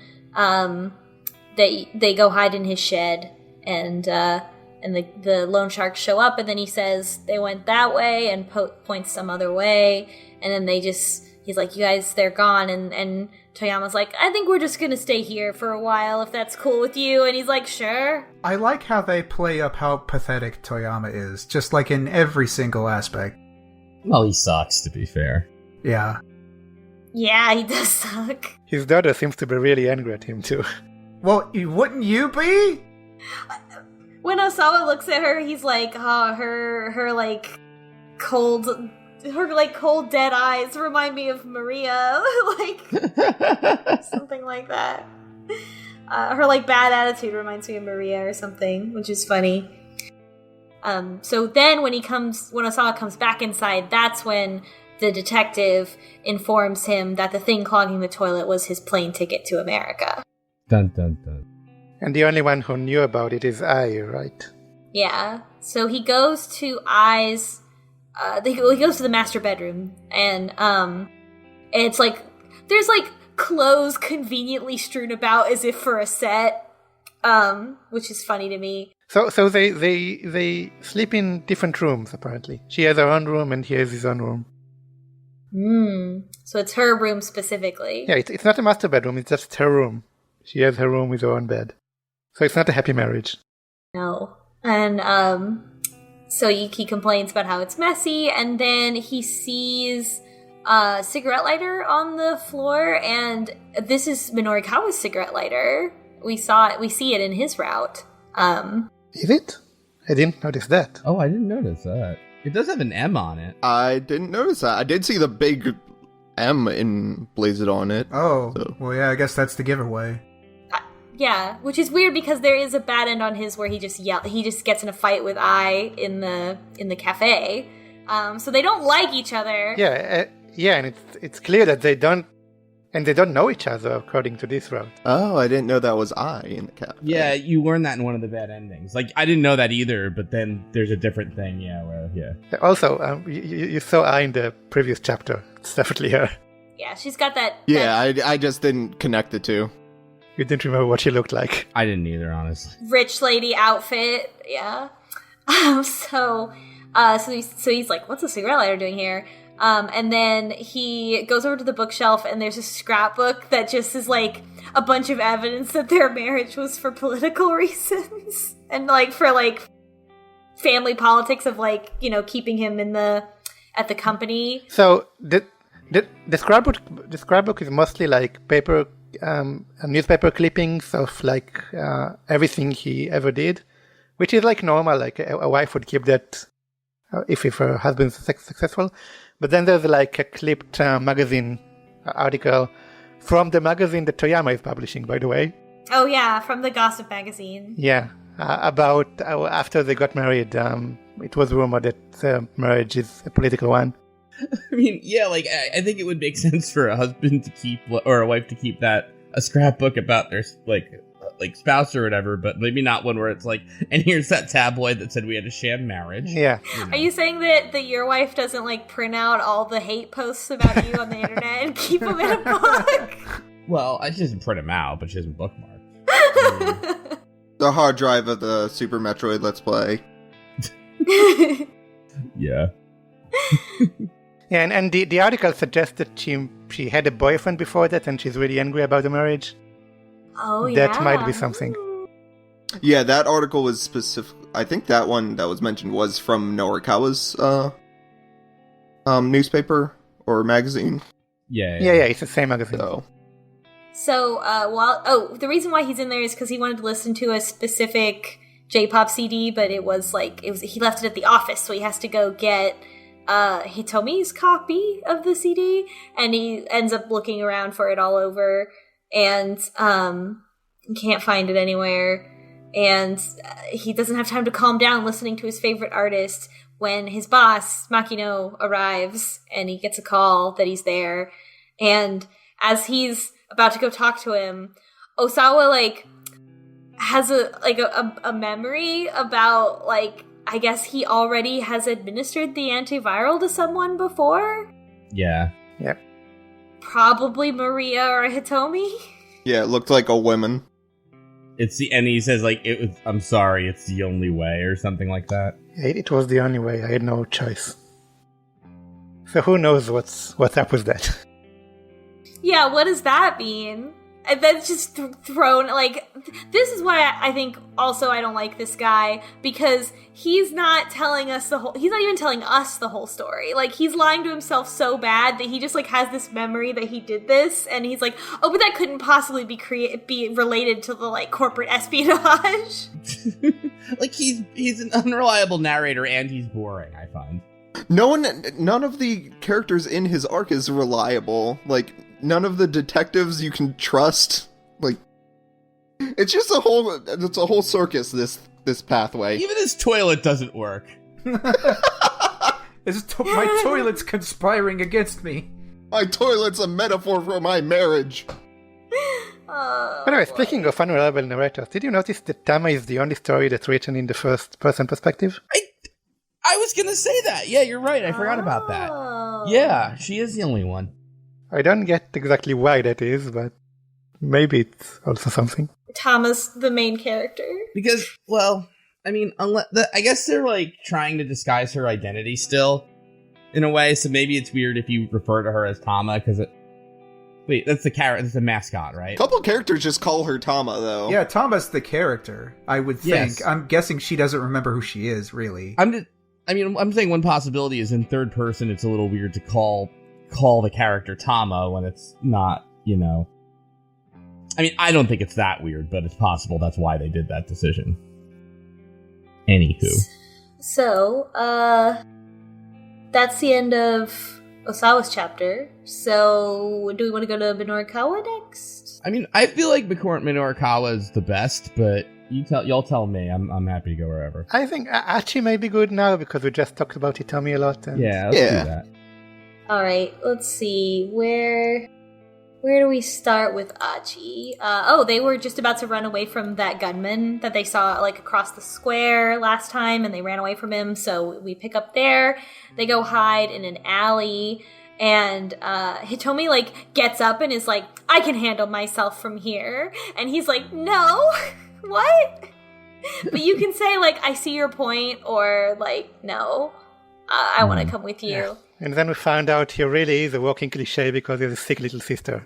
they go hide in his shed, and the loan sharks show up, and then he says they went that way, and points some other way, and then he's like, you guys, they're gone, and Toyama's like, I think we're just gonna stay here for a while, if that's cool with you, and he's like, sure. I like how they play up how pathetic Toyama is, just in every single aspect. Well, he sucks, to be fair. Yeah. Yeah, he does suck. His daughter seems to be really angry at him, too. Well, wouldn't you be? When Osawa looks at her, he's like, oh, her cold dead eyes remind me of Maria. Like, something like that. Her, bad attitude reminds me of Maria or something, which is funny. So then when Osawa comes back inside, that's when the detective informs him that the thing clogging the toilet was his plane ticket to America. Dun, dun, dun. And the only one who knew about it is Ai, right? Yeah. So he goes to Ai's. He goes to the master bedroom, and it's like there's clothes conveniently strewn about as if for a set, which is funny to me. So they sleep in different rooms apparently. She has her own room, and he has his own room. So it's her room specifically. Yeah, it's not a master bedroom. It's just her room. She has her room with her own bed. So it's not a happy marriage. No. And so he complains about how it's messy, and then he sees a cigarette lighter on the floor, and this is Minorikawa's cigarette lighter. We see it in his route. Is it? I didn't notice that. Oh, I didn't notice that. It does have an M on it. I didn't notice that. I did see the big M emblazoned on it. Oh, so. Well, yeah, I guess that's the giveaway. Yeah, which is weird because there is a bad end on his where he just gets in a fight with Ai in the cafe. So they don't like each other. Yeah, and it's clear that they don't know each other according to this route. Oh, I didn't know that was I in the cafe. Yeah, you learn that in one of the bad endings. I didn't know that either, but then there's a different thing. Yeah. Also, you saw Ai in the previous chapter. It's definitely her. Yeah, she's got that. Yeah, I just didn't connect the two. You didn't remember what she looked like. I didn't either, honestly. Rich lady outfit, yeah. So he's like, what's a cigarette lighter doing here? And then he goes over to the bookshelf, and there's a scrapbook that just is a bunch of evidence that their marriage was for political reasons and for family politics of keeping him at the company. So the scrapbook is mostly paper. Newspaper clippings of everything he ever did, which is normal. A wife would keep that if her husband's successful. But then there's a clipped magazine article from the magazine that Toyama is publishing, by the way. Oh yeah, from the Gossip magazine. Yeah, about after they got married. It was rumored that the marriage is a political one. I mean, yeah, I think it would make sense for a husband to keep, or a wife to keep a scrapbook about their, spouse or whatever, but maybe not one where it's and here's that tabloid that said we had a sham marriage. Yeah. Are you saying that your wife doesn't, print out all the hate posts about you on the internet and keep them in a book? Well, she doesn't print them out, but she doesn't bookmark. The hard drive of the Super Metroid Let's Play. Yeah. Yeah, and the article suggests that she had a boyfriend before that, and she's really angry about the marriage. Oh, yeah. That might be something. Yeah, that article was specific. I think that one that was mentioned was from Minorikawa's newspaper or magazine. Yeah, it's the same magazine. So, the reason why he's in there is because he wanted to listen to a specific J-pop CD, but he left it at the office, so he has to go get Hitomi's copy of the CD, and he ends up looking around for it all over, and can't find it anywhere, and he doesn't have time to calm down listening to his favorite artist when his boss, Makino, arrives, and he gets a call that he's there, and as he's about to go talk to him, Osawa, has a memory about, I guess he already has administered the antiviral to someone before? Yeah. Yep. Probably Maria or Hitomi? Yeah, it looked like a woman. And he says, I'm sorry, it's the only way, or something like that. It was the only way. I had no choice. So who knows what's up with that? Yeah, what does that mean? And then just thrown, like, this is why I think also I don't like this guy, because he's not telling us he's not even telling us the whole story. Like, he's lying to himself so bad that he just, like, has this memory that he did this, and he's like, oh, but that couldn't possibly be related to the, like, corporate espionage. Like, he's an unreliable narrator, and he's boring, I find. None of the characters in his arc is reliable. Like, none of the detectives you can trust. Like, it's just a whole circus, this pathway. Even his toilet doesn't work. My toilet's conspiring against me. My toilet's a metaphor for my marriage. Anyway, speaking of unreliable narrators, did you notice that Tama is the only story that's written in the first-person perspective? I was gonna say that. Yeah, you're right. I forgot about that. Yeah, she is the only one. I don't get exactly why that is, but maybe it's also something. Tama's the main character. Because, well, I mean, I guess they're, like, trying to disguise her identity still, in a way, so maybe it's weird if you refer to her as Tama, because wait, that's the mascot, right? A couple characters just call her Tama, though. Yeah, Tama's the character, I would think. Yes. I'm guessing she doesn't remember who she is, really. I'm saying one possibility is in third person, it's a little weird to call the character Tama when it's not, you know. I mean, I don't think it's that weird, but it's possible that's why they did that decision. Anywho. So, that's the end of Osawa's chapter. So, do we want to go to Minorikawa next? I mean, I feel like Minorikawa is the best, but y'all tell me. I'm happy to go wherever. I think Achi may be good now because we just talked about Hitomi a lot. Yeah, let's do that. All right, let's see. Where do we start with Achi? They were just about to run away from that gunman that they saw, like, across the square last time, and they ran away from him, so we pick up there. They go hide in an alley, and Hitomi, like, gets up and is like, I can handle myself from here. And he's like, no, what? But you can say, like, I see your point, or, like, no, I want to come with you. Yeah. And then we found out he really is a walking cliche because he has a sick little sister.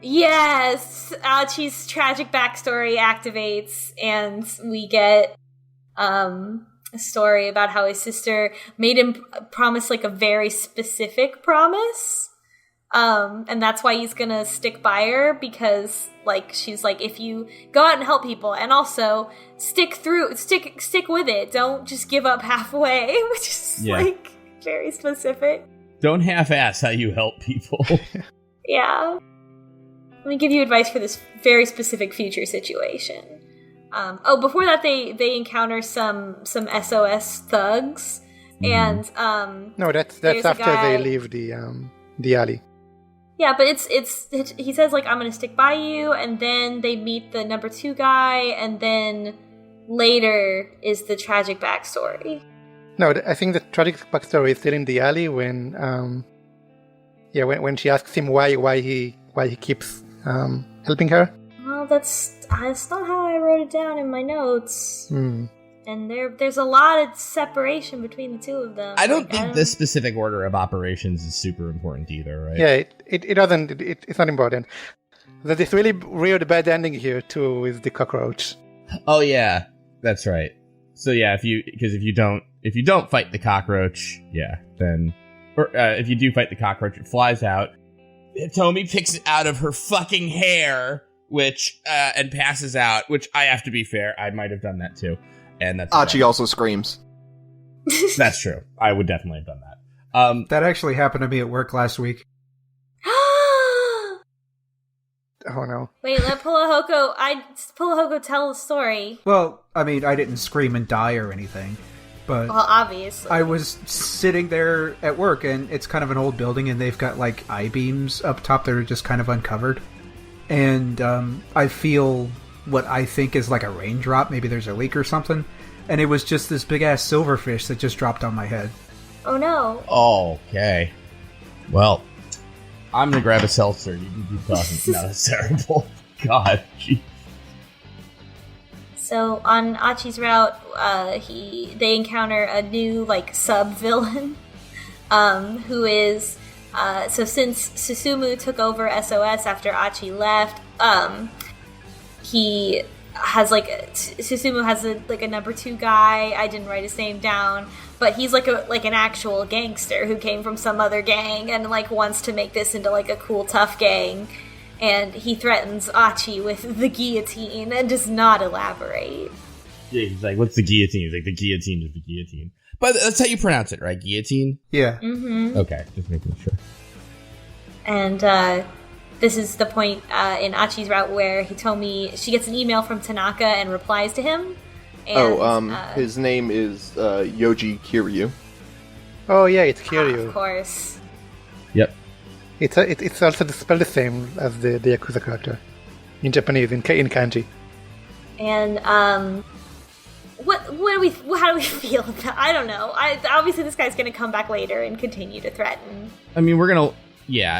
Yes! Achi's tragic backstory activates, and we get a story about how his sister made him promise, like, a very specific promise. And that's why he's gonna stick by her, because, like, she's like, if you go out and help people, and also stick with it, don't just give up halfway, which is, like, very specific. Don't half-ass how you help people. Yeah. Let me give you advice for this very specific future situation. Before that, they encounter some SOS thugs, and no, that's after they leave the alley. Yeah, but it's he says, like, I'm gonna stick by you, and then they meet the number 2 guy, and then later is the tragic backstory. No, I think the tragic backstory is still in the alley when she asks him why he keeps helping her. Well, that's not how I wrote it down in my notes. And there's a lot of separation between the two of them. I don't think this specific order of operations is super important either, right? Yeah, it doesn't. It's not important. There's this really weird bad ending here too with the cockroach. Oh yeah, that's right. So yeah, if you don't fight the cockroach, if you do fight the cockroach, it flies out. Hitomi picks it out of her fucking hair, and passes out. Which, I have to be fair, I might have done that too. And that's Achi also screams. That's true. I would definitely have done that. That actually happened to me at work last week. Oh no! Wait, let Pulahoko tell the story. Well, I mean, I didn't scream and die or anything, but obviously, I was sitting there at work, and it's kind of an old building, and they've got, like, I-beams up top that are just kind of uncovered, and I feel what I think is like a raindrop. Maybe there's a leak or something, and it was just this big ass silverfish that just dropped on my head. Oh no! Okay, well. I'm gonna grab a seltzer. You can keep talking. No, that's terrible. God, geez. So on Achi's route, they encounter a new, like, sub-villain, who is so since Susumu took over SOS after Achi left, he has like Susumu has a number 2 guy. I didn't write his name down, but he's like an actual gangster who came from some other gang and like wants to make this into like a cool tough gang. And he threatens Achi with the guillotine and does not elaborate. Yeah, he's like, "What's the guillotine?" He's like, "The guillotine is the guillotine." But that's how you pronounce it, right? Guillotine? Yeah. Mm-hmm. Okay, just making sure. And this is the point in Achi's route where she gets an email from Tanaka and replies to him. And, his name is Yoji Kiryu. Oh yeah, it's Kiryu. Of course. Yep. It's also spelled the same as the Yakuza character in Japanese in kanji. And how do we feel about? I don't know. Obviously this guy's going to come back later and continue to threaten. I mean,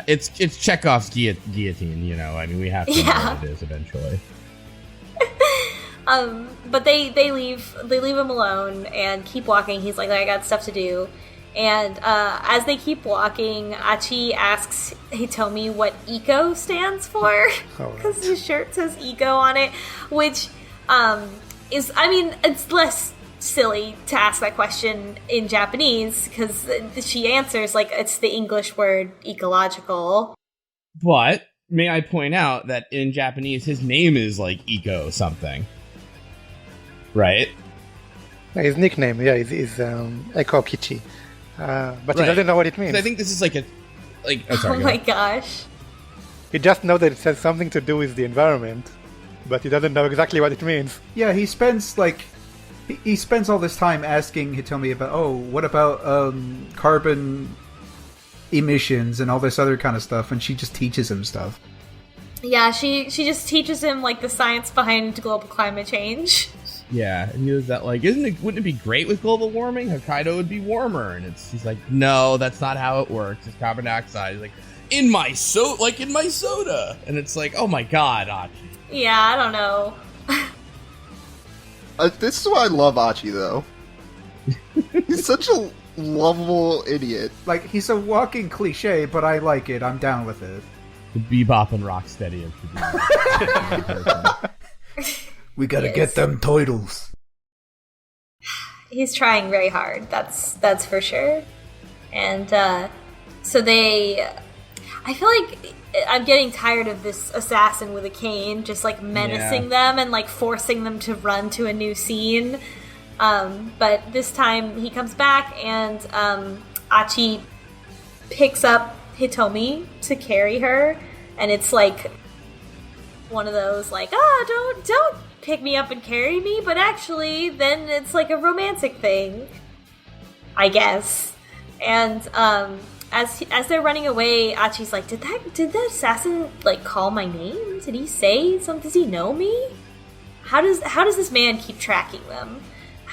it's Chekhov's guillotine. You know, I mean, we have to know what it is eventually. But they leave him alone and keep walking. He's like, I got stuff to do. And as they keep walking, Achi asks Hitomi what Iko stands for, because his shirt says Iko on it, which is, I mean, it's less silly to ask that question in Japanese, because she answers like it's the English word ecological. But may I point out that in Japanese, his name is like Iko something, right? His nickname, is Eko Kichi. But he doesn't know what it means. I think this is like oh my gosh. He just knows that it has something to do with the environment, but he doesn't know exactly what it means. Yeah, he spends all this time asking Hitomi about, what about carbon emissions and all this other kind of stuff, and she just teaches him stuff. Yeah, she just teaches him like the science behind global climate change. Yeah, and he was that like, wouldn't it be great with global warming? Hokkaido would be warmer, and he's like, no, that's not how it works. It's carbon dioxide. He's like, in my soda, and it's like, oh my god, Achi. Yeah, I don't know. This is why I love Achi, though. He's such a lovable idiot. Like, he's a walking cliche, but I like it. I'm down with it. The Bebop and Rocksteady of Shibuya. We gotta get them titles. He's trying very hard, that's for sure. And so I feel like I'm getting tired of this assassin with a cane just like menacing them and like forcing them to run to a new scene. But this time he comes back and Achi picks up Hitomi to carry her, and it's like one of those like, don't pick me up and carry me, but actually then it's like a romantic thing, I guess. And as they're running away, Achi's like, did the assassin like call my name? Did he say something? Does he know me? How does this man keep tracking them?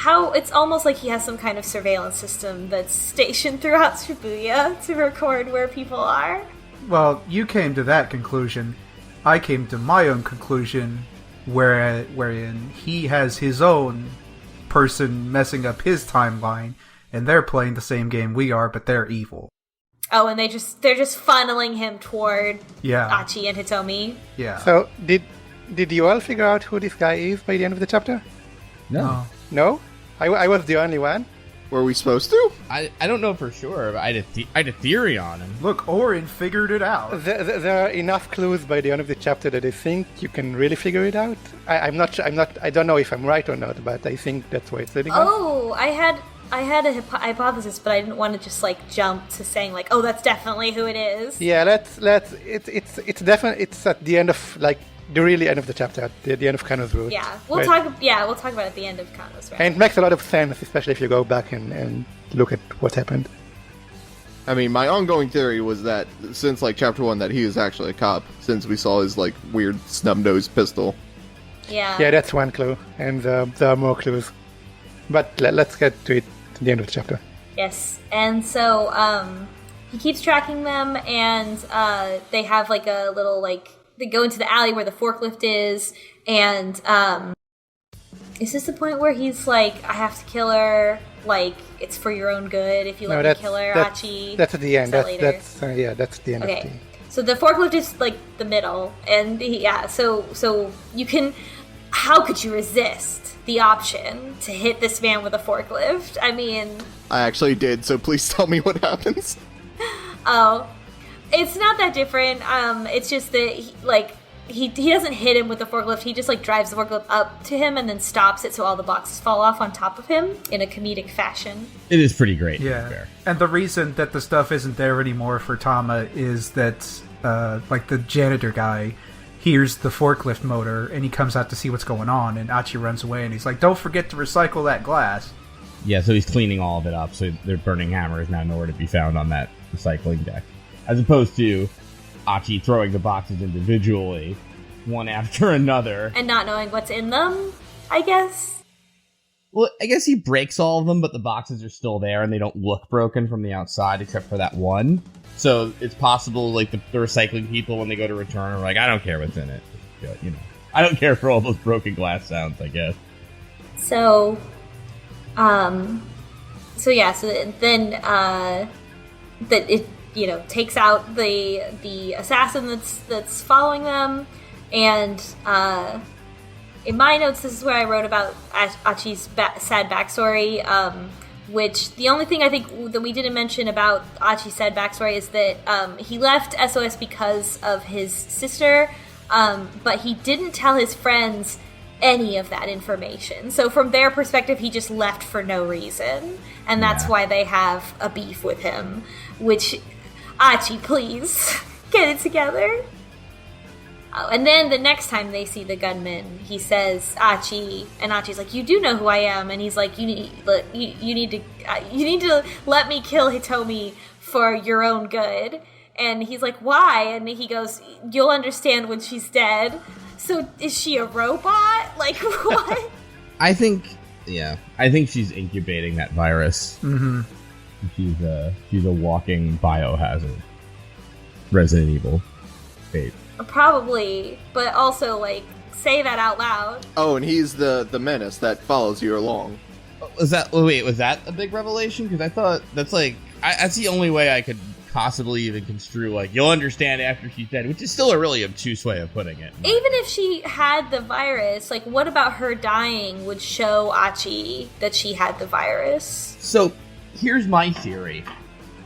It's almost like he has some kind of surveillance system that's stationed throughout Shibuya to record where people are. Well, you came to that conclusion. I came to my own conclusion, wherein he has his own person messing up his timeline, and they're playing the same game we are, but they're evil. Oh, and they're just funneling him toward Achi and Hitomi. Yeah. So did you all figure out who this guy is by the end of the chapter? No. No? I was the only one. Were we supposed to? I don't know for sure, but I had a theory on him. Look, Orin figured it out. There are enough clues by the end of the chapter that I think you can really figure it out. I don't know if I'm right or not, but I think that's why it's leading on. Oh, I had a hypothesis, but I didn't want to just like jump to saying like, oh, that's definitely who it is. Yeah, it's definitely, it's at the end of like the really end of the chapter, at the end of Kano's route. Yeah, we'll talk about it at the end of Kano's route. And it makes a lot of sense, especially if you go back and look at what happened. I mean, my ongoing theory was that since like chapter 1 that he was actually a cop, since we saw his like weird snub-nosed pistol. Yeah. Yeah, that's one clue, and there are more clues. But let's get to it at the end of the chapter. Yes, and so he keeps tracking them, and they have like a little like, they go into the alley where the forklift is, and is this the point where he's like, I have to kill her, like, it's for your own good if you let me kill her, Achi? That's at the end. That's the end Okay. of So the forklift is like the middle, and so you can. How could you resist the option to hit this man with a forklift? I mean, I actually did. So please tell me what happens. Oh, it's not that different. It's just that he doesn't hit him with the forklift. He just like drives the forklift up to him and then stops it so all the boxes fall off on top of him in a comedic fashion. It is pretty great. Yeah, and the reason that the stuff isn't there anymore for Tama is that like the janitor guy hears the forklift motor and he comes out to see what's going on, and Achi runs away and he's like, "Don't forget to recycle that glass." Yeah, so he's cleaning all of it up, so their burning hammer is now nowhere to be found on that recycling deck. As opposed to Achi throwing the boxes individually, one after another. And not knowing what's in them, I guess. Well, I guess he breaks all of them, but the boxes are still there, and they don't look broken from the outside, except for that one. So it's possible, like, the recycling people, when they go to return, are like, I don't care what's in it. You know, I don't care for all those broken glass sounds, I guess. So then that it, takes out the assassin that's following them, and in my notes, this is where I wrote about Achi's sad backstory, which the only thing I think that we didn't mention about Achi's sad backstory is that he left SOS because of his sister, but he didn't tell his friends any of that information. So from their perspective, he just left for no reason, and that's why they have a beef with him, which, Achi, please, get it together. Oh, and then the next time they see the gunman, he says, Achi, and Achi's like, you do know who I am, and he's like, you need to let me kill Hitomi for your own good. And he's like, why? And he goes, you'll understand when she's dead. So is she a robot? Like, what? I think she's incubating that virus. Mm-hmm. She's a walking biohazard. Resident Evil 8. Probably, but also, like, say that out loud. Oh, and he's the menace that follows you along. Was that a big revelation? Because I thought that's the only way I could possibly even construe, like, you'll understand after she's dead, which is still a really obtuse way of putting it. Even if she had the virus, like, what about her dying would show Achi that she had the virus? So, here's my theory.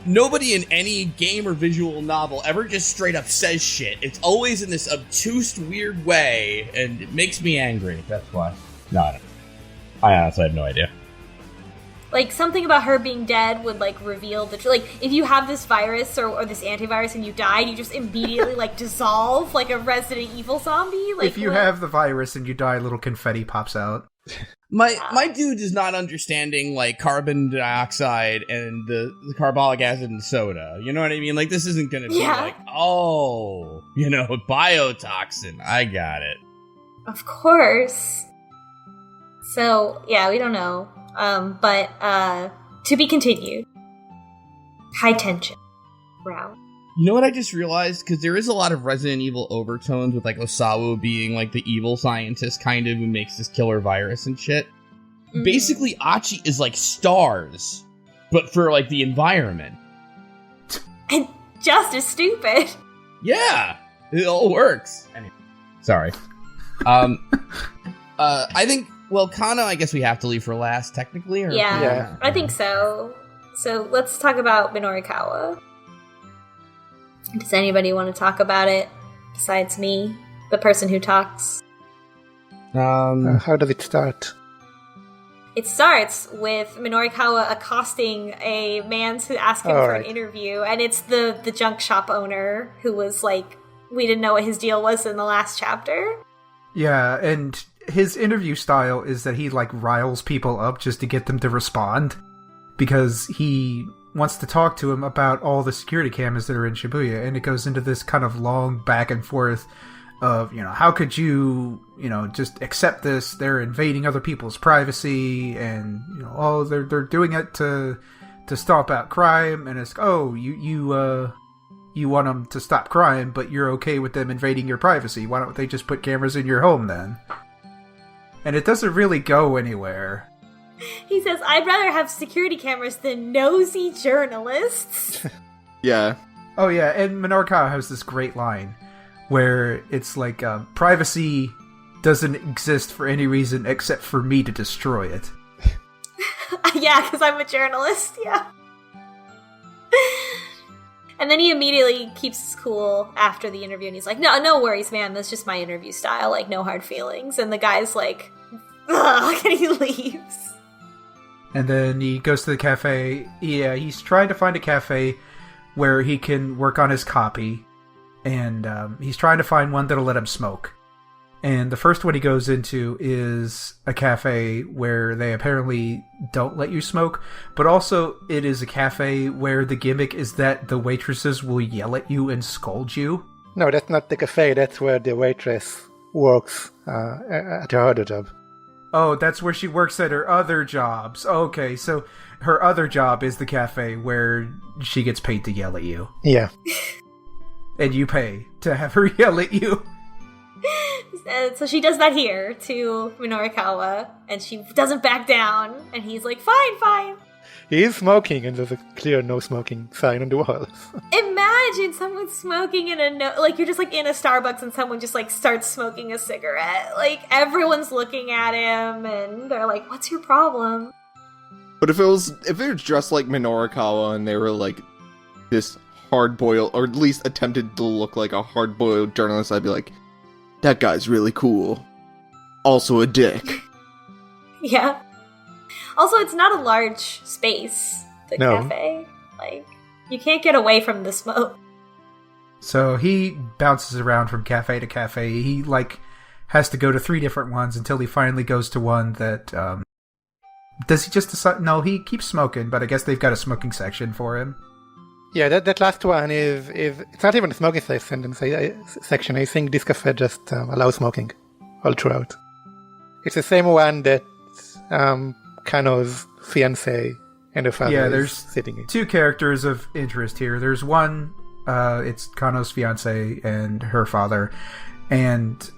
Nobody in any game or visual novel ever just straight up says shit. It's always in this obtuse, weird way, and it makes me angry. That's why. No, I don't. I honestly have no idea. Like, something about her being dead would, like, reveal the truth. Like, if you have this virus or this antivirus and you died, you just immediately, like, dissolve like a Resident Evil zombie? Like, if you have the virus and you die, little confetti pops out. My dude is not understanding, like, carbon dioxide and the carbolic acid in soda. You know what I mean? Like, this isn't gonna be like, oh, biotoxin. I got it. Of course. So, yeah, we don't know. But to be continued. High tension round. You know what I just realized? Because there is a lot of Resident Evil overtones with, like, Osawa being, like, the evil scientist kind of who makes this killer virus and shit. Mm. Basically, Achi is like stars, but for, like, the environment. And just as stupid. Yeah! It all works. Anyway, sorry. I think, well, Kano, I guess we have to leave for last, technically? Or? Yeah, I think so. So let's talk about Minorikawa. Does anybody want to talk about it besides me, the person who talks? How does it start? It starts with Minorikawa accosting a man to ask him for an interview, and it's the junk shop owner who was like, we didn't know what his deal was in the last chapter. Yeah, and his interview style is that he, like, riles people up just to get them to respond, because he wants to talk to him about all the security cameras that are in Shibuya, and it goes into this kind of long back and forth of, how could you, just accept this? They're invading other people's privacy, and, they're doing it to stomp out crime, and it's, you want them to stop crime, but you're okay with them invading your privacy. Why don't they just put cameras in your home then? And it doesn't really go anywhere. He says, I'd rather have security cameras than nosy journalists. Yeah. Oh yeah, and Minorikawa has this great line where it's like, privacy doesn't exist for any reason except for me to destroy it. Yeah, because I'm a journalist, yeah. And then he immediately keeps his cool after the interview, and he's like, no worries, man, that's just my interview style, like, no hard feelings. And the guy's like, ugh, and he leaves. And then he goes to the cafe. Yeah, he's trying to find a cafe where he can work on his copy, and he's trying to find one that'll let him smoke. And the first one he goes into is a cafe where they apparently don't let you smoke, but also it is a cafe where the gimmick is that the waitresses will yell at you and scold you. No, that's not the cafe. That's where the waitress works at her other job. Oh, that's where she works at her other jobs. Okay, so her other job is the cafe where she gets paid to yell at you. Yeah. And you pay to have her yell at you. So she does that here to Minorikawa, and she doesn't back down, and he's like, fine. He is smoking, and there's a clear no smoking sign on the walls. Imagine someone smoking in like, you're just like in a Starbucks and someone just like starts smoking a cigarette. Like, everyone's looking at him, and they're like, what's your problem? But if it was dressed like Minorikawa and they were like this hard-boiled, or at least attempted to look like a hard-boiled journalist, I'd be like, that guy's really cool. Also a dick. Yeah. Also, it's not a large space, the cafe. Like, you can't get away from the smoke. So he bounces around from cafe to cafe. He, like, has to go to 3 different ones until he finally goes to one that, does he just decide? No, he keeps smoking, but I guess they've got a smoking section for him. Yeah, that last one is it's not even a smoking section. I think this cafe just allows smoking all throughout. It's the same one that Kano's fiancé and her father is sitting in. Yeah, there's 2 characters of interest here. There's one, it's Kano's fiancé and her father, and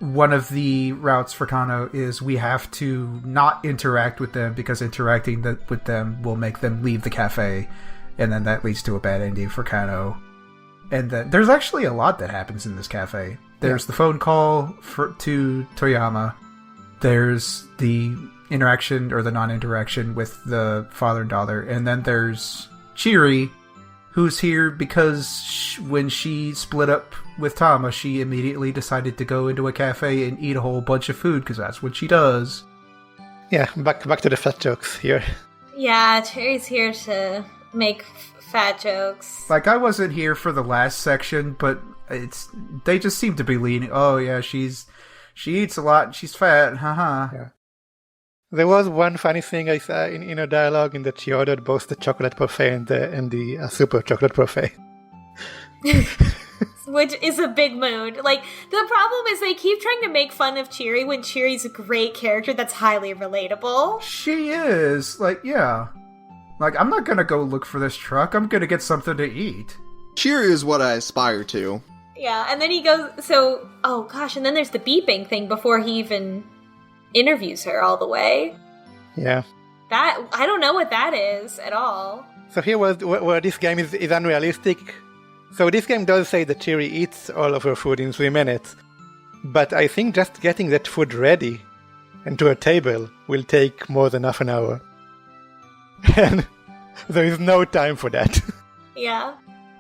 one of the routes for Kano is we have to not interact with them because interacting with them will make them leave the cafe. And then that leads to a bad ending for Kano. And then there's actually a lot that happens in this cafe. There's the phone call to Toyama. There's the interaction or the non-interaction with the father and daughter. And then there's Chiri, who's here because when she split up with Tama, she immediately decided to go into a cafe and eat a whole bunch of food because that's what she does. Yeah, back to the fat jokes here. Yeah, Chiri's here to make fat jokes. Like, I wasn't here for the last section, but they just seem to be leaning. Oh yeah, she eats a lot and she's fat, haha. Yeah. There was one funny thing I saw in a dialogue in that she ordered both the chocolate parfait and the super chocolate parfait. Which is a big mood. Like, the problem is they keep trying to make fun of Chiri when Chiri's a great character that's highly relatable. She is. Like, yeah. Like, I'm not gonna go look for this truck. I'm gonna get something to eat. Chiri is what I aspire to. Yeah, and then he goes, oh gosh, and then there's the beeping thing before he even interviews her all the way. Yeah. That, I don't know what that is at all. So here was where this game is unrealistic. So this game does say that Chiri eats all of her food in 3 minutes. But I think just getting that food ready and to her table will take more than half an hour. And there is no time for that. Yeah.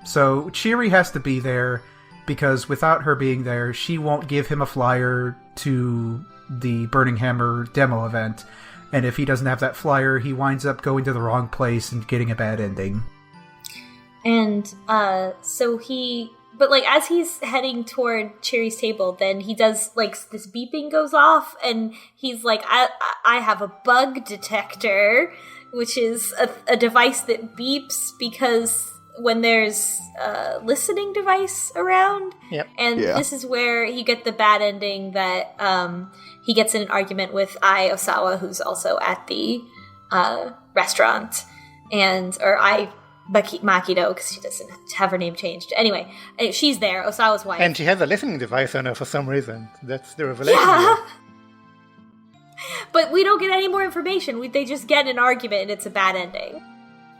So Chiri has to be there because without her being there, she won't give him a flyer to the Burning Hammer demo event. And if he doesn't have that flyer, he winds up going to the wrong place and getting a bad ending. And but like as he's heading toward Chiri's table, then he does like this beeping goes off, and he's like, I have a bug detector, which is a device that beeps because when there's a listening device around. Yep. And this is where you get the bad ending that he gets in an argument with Osawa, who's also at the restaurant, or Makito, because she doesn't have her name changed. Anyway, she's there, Osawa's wife. And she has a listening device on her for some reason. That's the revelation. Yeah. But we don't get any more information. They just get in an argument and it's a bad ending.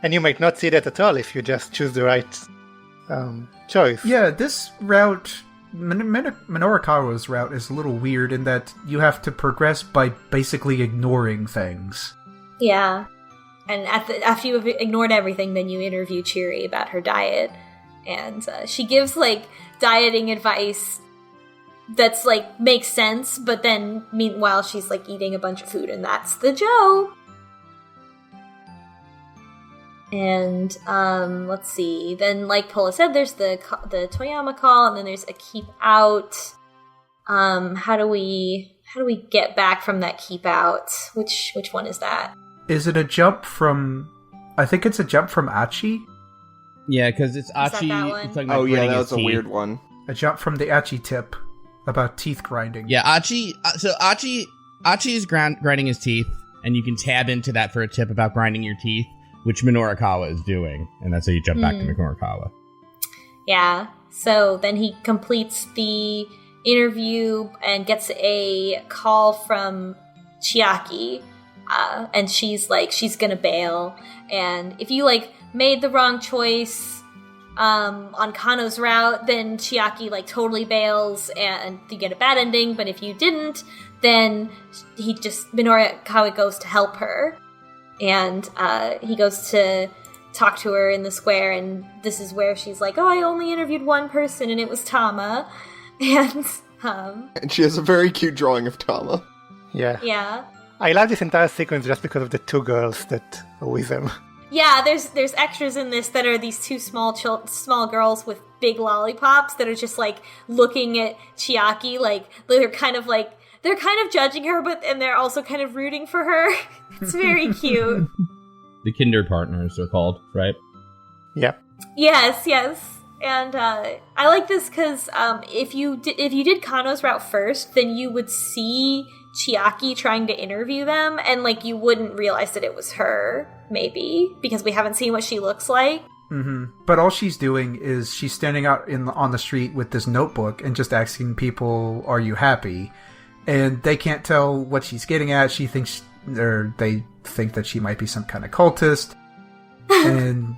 And you might not see that at all if you just choose the right choice. Yeah, this route, Minorikawa's route, is a little weird in that you have to progress by basically ignoring things. Yeah. And after you've ignored everything, then you interview Chiri about her diet. And she gives, like, dieting advice that's, like, makes sense, but then, meanwhile, she's, like, eating a bunch of food, and that's the joke. And, let's see. Then, like Pola said, there's the Toyama call, and then there's a keep out. How do we get back from that keep out? Which one is that? Is it a jump from... I think it's a jump from Achi? Yeah, because it's Achi. Oh, yeah, that was a weird one. A jump from the Achi tip about teeth grinding. Yeah, Achi is grinding his teeth, and you can tab into that for a tip about grinding your teeth, which Minorikawa is doing, and that's how you jump back to Minorikawa. Yeah, so then he completes the interview and gets a call from Chiaki, and she's gonna bail, and if you, like, made the wrong choice on Kano's route, then Chiaki, like, totally bails and you get a bad ending, but if you didn't, then Minorikawa goes to help her, and he goes to talk to her in the square, and this is where she's like, oh, I only interviewed one person and it was Tama, and she has a very cute drawing of Tama. Yeah. I love this entire sequence just because of the two girls that are with them. Yeah, there's extras in this that are these two small girls with big lollipops that are just, like, looking at Chiaki, like, they're kind of judging her, and they're also kind of rooting for her. It's very cute. The Kinder partners are called, right? Yeah. Yes. And I like this because if you did Kano's route first, then you would see Chiaki trying to interview them, and, like, you wouldn't realize that it was her, maybe, because we haven't seen what she looks like. Mm-hmm. But all she's doing is she's standing out on the street with this notebook and just asking people, are you happy? And they can't tell what she's getting at. They think that she might be some kind of cultist. And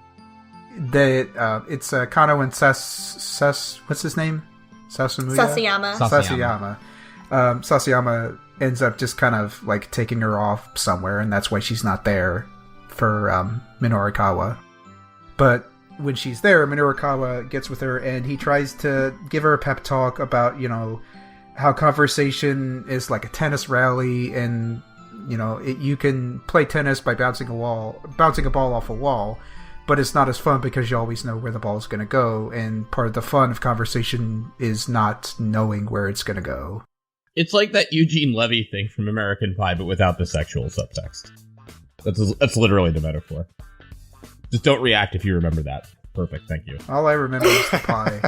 it's Kano and what's his name? Sasayama. Sasayama ends up just kind of, like, taking her off somewhere, and that's why she's not there for Minorikawa. But when she's there, Minorikawa gets with her, and he tries to give her a pep talk about, how conversation is like a tennis rally, and, you can play tennis by bouncing a ball off a wall, but it's not as fun because you always know where the ball is going to go, and part of the fun of conversation is not knowing where it's going to go. It's like that Eugene Levy thing from American Pie, but without the sexual subtext. That's literally the metaphor. Just don't react if you remember that. Perfect, thank you. All I remember is the pie.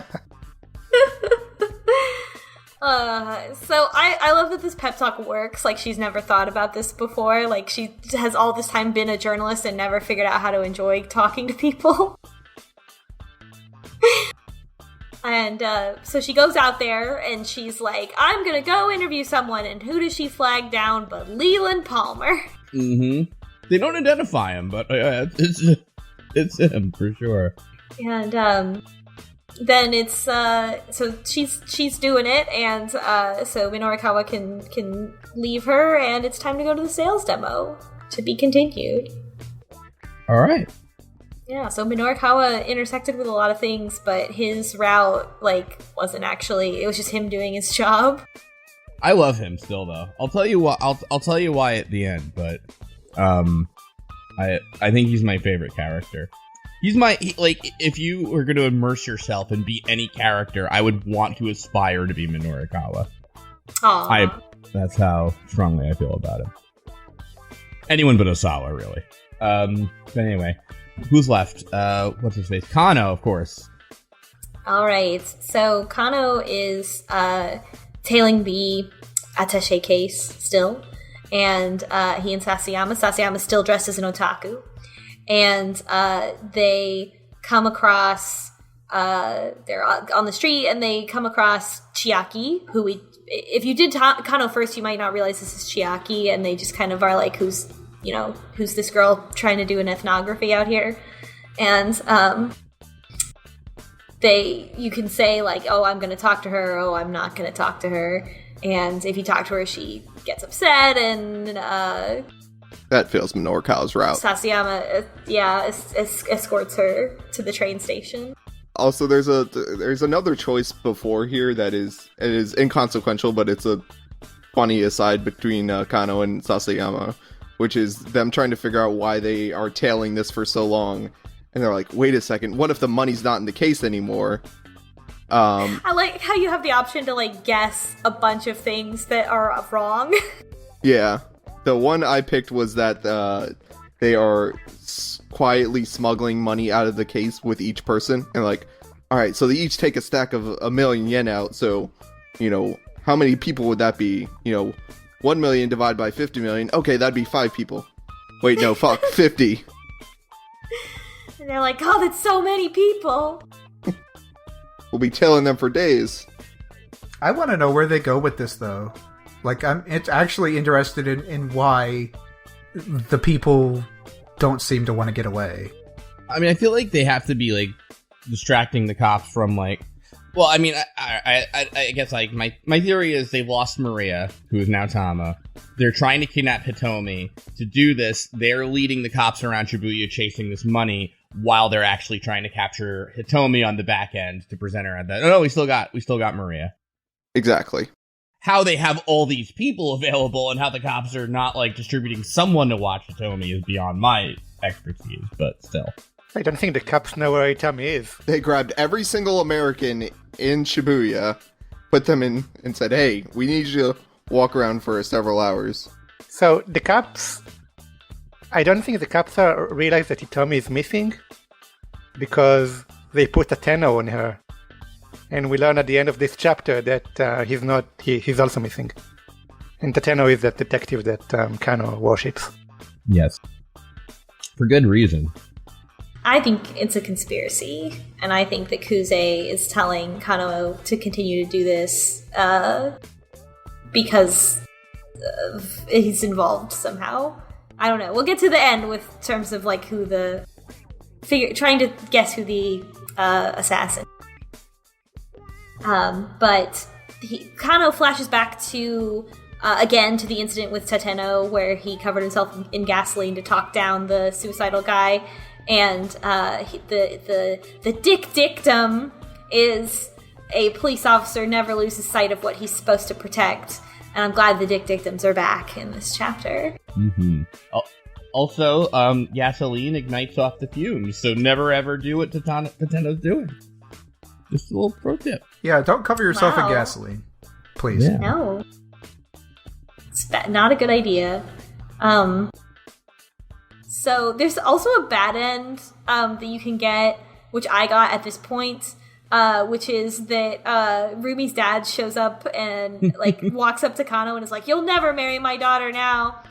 So I love that this pep talk works. Like, she's never thought about this before. Like, she has all this time been a journalist and never figured out how to enjoy talking to people. And so she goes out there, and she's like, I'm gonna go interview someone, and who does she flag down but Leland Palmer? Mm-hmm. They don't identify him, but it's him, for sure. And then it's, so she's doing it, and so Minorikawa can leave her, and it's time to go to the sales demo, to be continued. Alright. Yeah, so Minorikawa intersected with a lot of things, but his route, like, wasn't actually, it was just him doing his job. I love him still, though. I'll tell you why. I'll tell you why at the end, but I think he's my favorite character. He's if you were going to immerse yourself and be any character, I would want to aspire to be Minorikawa. Aww. That's how strongly I feel about him. Anyone but Osawa, really. But anyway. Who's left? What's his face? Kano, of course. Alright, so Kano is tailing the attaché case still, and he and Sasayama's still dressed as an otaku, and they come across, they're on the street, and they come across Chiaki, who if you did Kano first, you might not realize this is Chiaki, and they just kind of are like, who's this girl trying to do an ethnography out here? And you can say like, oh, I'm going to talk to her, oh, I'm not going to talk to her. And if you talk to her, she gets upset, and that fails Minorikawa's route. Sasayama, escorts her to the train station. Also, there's another choice before here that is inconsequential, but it's a funny aside between Kano and Sasayama, which is them trying to figure out why they are tailing this for so long. And they're like, wait a second, what if the money's not in the case anymore? I like how you have the option to like guess a bunch of things that are wrong. Yeah. The one I picked was that they are quietly smuggling money out of the case with each person. And like, all right, so they each take a stack of 1 million yen out. So, how many people would that be? 1 million divided by 50 million. Okay, that'd be 5 people. Wait, no, fuck, 50. And they're like, oh, that's so many people. We'll be tailing them for days. I want to know where they go with this, though. Like, I'm actually interested in why the people don't seem to want to get away. I mean, I feel like they have to be, like, distracting the cops from, like... Well, I mean, I guess, like, my theory is they've lost Maria, who is now Tama. They're trying to kidnap Hitomi. To do this, they're leading the cops around Shibuya chasing this money while they're actually trying to capture Hitomi on the back end to present her at that. No, we still got Maria. Exactly. How they have all these people available and how the cops are not, like, distributing someone to watch Hitomi is beyond my expertise, but still. I don't think the cops know where Hitomi is. They grabbed every single American in Shibuya, put them in, and said, hey, we need you to walk around for several hours. So the cops... I don't think the cops realize that Hitomi is missing, because they put a Tenno on her. And we learn at the end of this chapter that he's also missing. And Tenno is that detective that Kano worships. Yes. For good reason. I think it's a conspiracy, and I think that Kuze is telling Kano to continue to do this because he's involved somehow. I don't know. We'll get to the end with terms of like who the trying to guess who the assassin. But Kano flashes back to again to the incident with Tateno, where he covered himself in gasoline to talk down the suicidal guy. And the dictum is a police officer never loses sight of what he's supposed to protect. And I'm glad the dictums are back in this chapter. Mm-hmm. Also, gasoline ignites off the fumes, so never ever do what Tateno's doing. Just a little pro tip. Yeah, don't cover yourself in gasoline. Please. Yeah. No. It's not a good idea. So there's also a bad end that you can get, which I got at this point, which is that Rumi's dad shows up and like walks up to Kano and is like, "You'll never marry my daughter now,"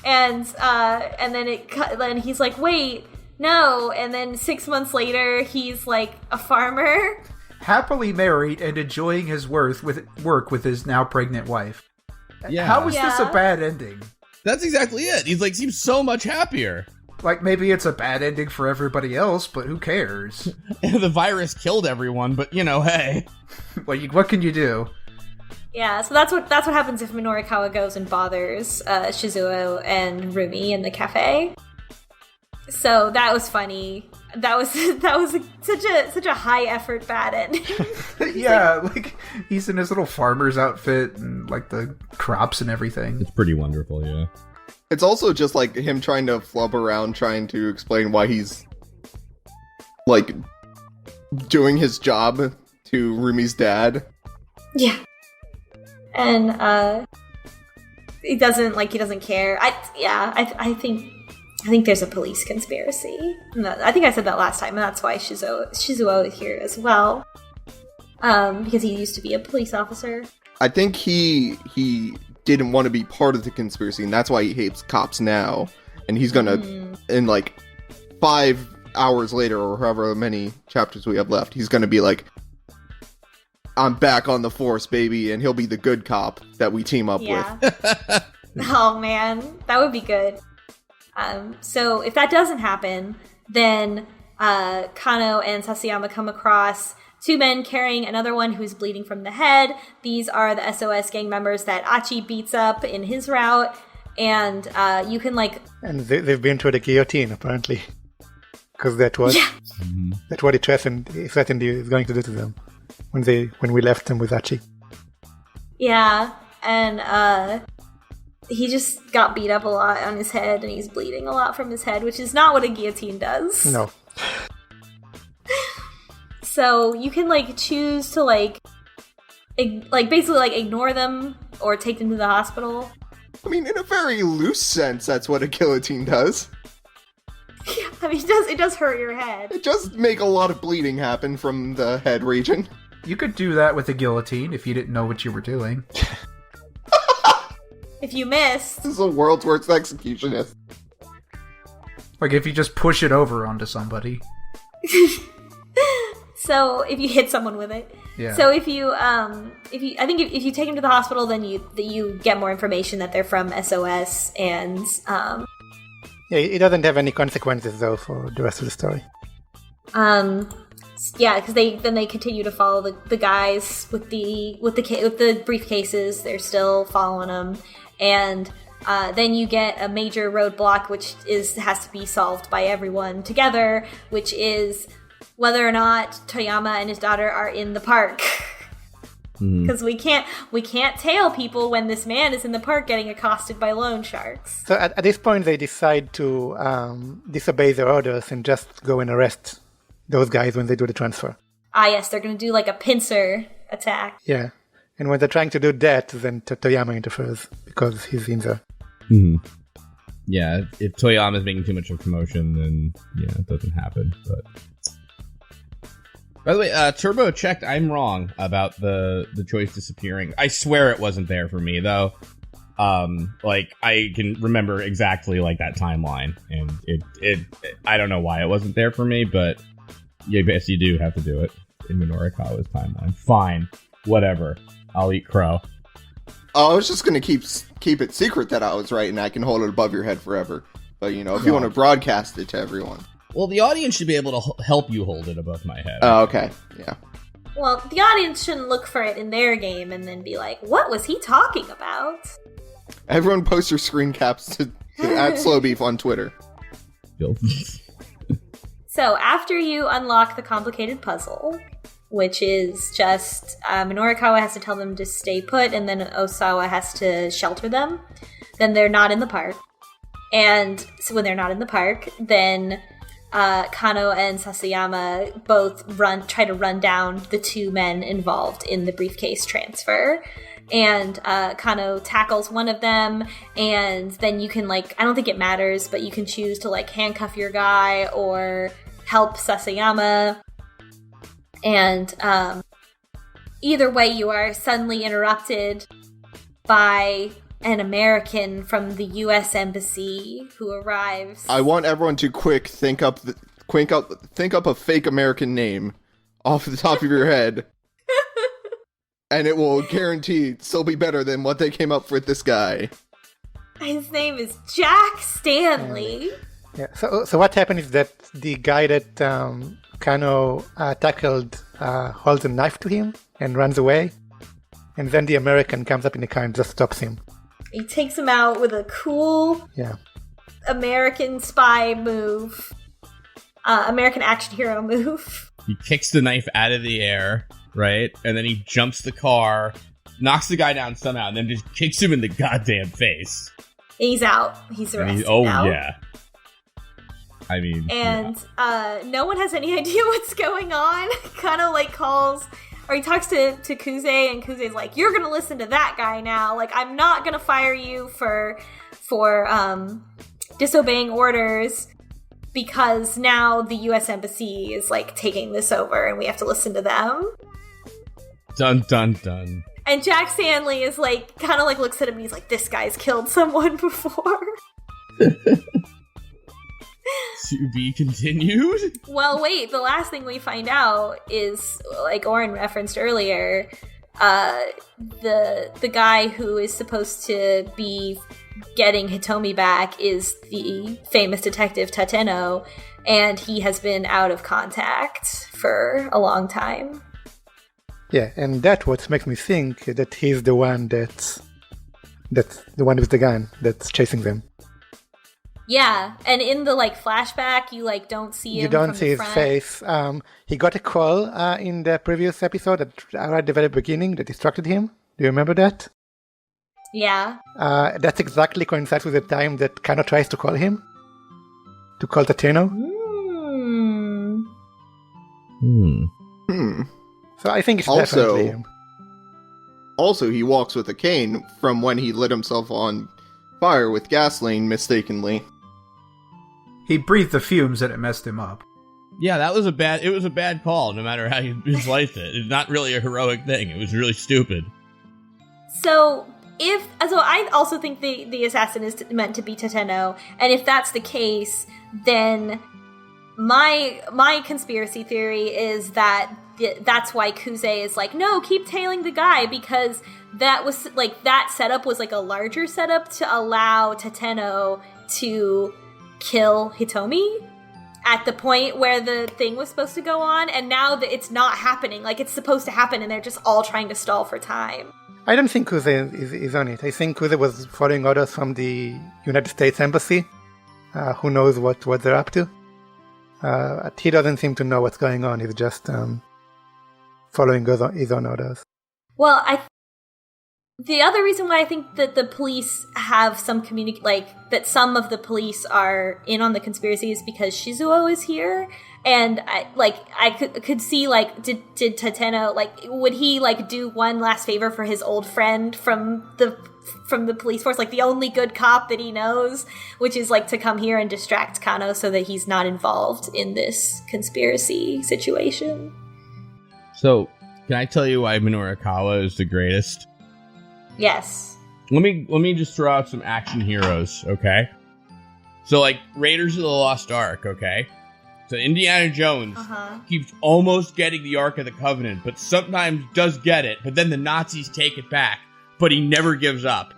and then he's like, "Wait, no," and then 6 months later he's like a farmer, happily married and enjoying his work with his now pregnant wife. Yeah. How is this a bad ending? That's exactly it. He's like, seems so much happier. Like, maybe it's a bad ending for everybody else, but who cares? The virus killed everyone, but, hey. What can you do? Yeah, so that's what happens if Minorikawa goes and bothers Shizuo and Rumi in the cafe. So that was funny. That was such a high effort bad ending. Yeah, like he's in his little farmer's outfit and like the crops and everything. It's pretty wonderful, yeah. It's also just like him trying to flub around, trying to explain why he's like doing his job to Rumi's dad. Yeah, and he doesn't care. I think there's a police conspiracy. I think I said that last time, and that's why Shizuo is here as well, because he used to be a police officer. I think he didn't want to be part of the conspiracy, and that's why he hates cops now. And he's gonna, in like 5 hours later, or however many chapters we have left, he's gonna be like, "I'm back on the force, baby," and he'll be the good cop that we team up with. Oh man, that would be good. So if that doesn't happen, then Kano and Sasayama come across 2 men carrying another one who's bleeding from the head. These are the SOS gang members that Achi beats up in his route. And you can, like... And they've been through the guillotine, apparently. Because that's what he threatened he was going to do to them when we left them with Achi. Yeah, and he just got beat up a lot on his head, and he's bleeding a lot from his head, which is not what a guillotine does. No. So you can, like, choose to, basically, like, ignore them or take them to the hospital. I mean, in a very loose sense, that's what a guillotine does. Yeah, I mean, it does hurt your head. It does make a lot of bleeding happen from the head region. You could do that with a guillotine if you didn't know what you were doing. If you missed. This is the world's worst executionist. Like, if you just push it over onto somebody. So, if you hit someone with it. Yeah. So if you take them to the hospital, then you get more information that they're from SOS, and yeah, it doesn't have any consequences though for the rest of the story. Yeah, because they continue to follow the guys with the briefcases. They're still following them, and then you get a major roadblock, which has to be solved by everyone together, which is whether or not Toyama and his daughter are in the park. Because we can't tail people when this man is in the park getting accosted by loan sharks. So at this point, they decide to disobey their orders and just go and arrest those guys when they do the transfer. Ah, yes, they're going to do like a pincer attack. Yeah, and when they're trying to do that, then Toyama interferes because he's in there. Yeah, if Toyama's making too much of a commotion, then yeah, it doesn't happen. But by the way, Turbo checked. I'm wrong about the choice disappearing. I swear it wasn't there for me though. Like I can remember exactly like that timeline, and it I don't know why it wasn't there for me, but yeah, guess you do have to do it in Minorikawa's timeline. Fine, whatever. I'll eat crow. I was just gonna keep it secret that I was right, and I can hold it above your head forever. But you know, if you want to broadcast it to everyone. Well, the audience should be able to help you hold it above my head. Oh, okay. Yeah. Well, the audience shouldn't look for it in their game and then be like, what was he talking about? Everyone post your screen caps to at slowbeef on Twitter. So, after you unlock the complicated puzzle, which is just Minorikawa has to tell them to stay put, and then Osawa has to shelter them, then they're not in the park. And so when they're not in the park, then Kano and Sasayama both try to run down the 2 men involved in the briefcase transfer. And Kano tackles one of them, and then you can, like, I don't think it matters, but you can choose to, like, handcuff your guy or help Sasayama. And either way, you are suddenly interrupted by an American from the U.S. Embassy who arrives. I want everyone to think up a fake American name off the top of your head. And it will guaranteed still be better than what they came up with this guy. His name is Jack Stanley. Yeah. So what happened is that the guy that Kano tackled holds a knife to him and runs away. And then the American comes up in the car and just stops him. He takes him out with a cool American spy move. American action hero move. He kicks the knife out of the air, right? And then he jumps the car, knocks the guy down somehow, and then just kicks him in the goddamn face. He's out. He's arrested now. Yeah. I mean... And no one has any idea what's going on. Kind of like calls... Or he talks to Kuze, and Kuze's like, you're gonna listen to that guy now. Like, I'm not gonna fire you for disobeying orders, because now the U.S. Embassy is, like, taking this over, and we have to listen to them. Dun, dun, dun. And Jack Stanley is, like, kind of, like, looks at him, and he's like, this guy's killed someone before. To be continued? Well, wait, the last thing we find out is, like Oren referenced earlier, the guy who is supposed to be getting Hitomi back is the famous detective Tateno, and he has been out of contact for a long time. Yeah, and that's what makes me think that he's the one that's the one with the gun that's chasing them. Yeah, and in the flashback, you don't see him. You don't from see the his front. face. He got a call in the previous episode right at the very beginning that distracted him. Do you remember that? Yeah. That's exactly coincides with the time that Kano tries to call him. To call Tateno. So I think it's definitely him. Also, he walks with a cane from when he lit himself on fire with gasoline mistakenly. He breathed the fumes and it messed him up. Yeah, it was a bad call, no matter how you sliced it. It's not really a heroic thing. It was really stupid. So I also think the assassin is meant to be Tateno, and if that's the case, then my conspiracy theory is that that's why Kuze is no, keep tailing the guy, because that was that setup was a larger setup to allow Tateno to kill Hitomi at the point where the thing was supposed to go on, and now that it's not happening, it's supposed to happen, and they're just all trying to stall for time. I don't think Kuze is on it. I think Kuze was following orders from the United States Embassy. Who knows what they're up to? He doesn't seem to know what's going on. He's just following his own orders. Well, the other reason why I think that the police have some that some of the police are in on the conspiracy is because Shizuo is here, and I could see did Tateno would he do one last favor for his old friend from the police force, the only good cop that he knows, which is to come here and distract Kano so that he's not involved in this conspiracy situation. So, can I tell you why Minorikawa is the greatest? Yes. Let me just throw out some action heroes, okay? So, Raiders of the Lost Ark, okay? So Indiana Jones keeps almost getting the Ark of the Covenant, but sometimes does get it, but then the Nazis take it back, but he never gives up.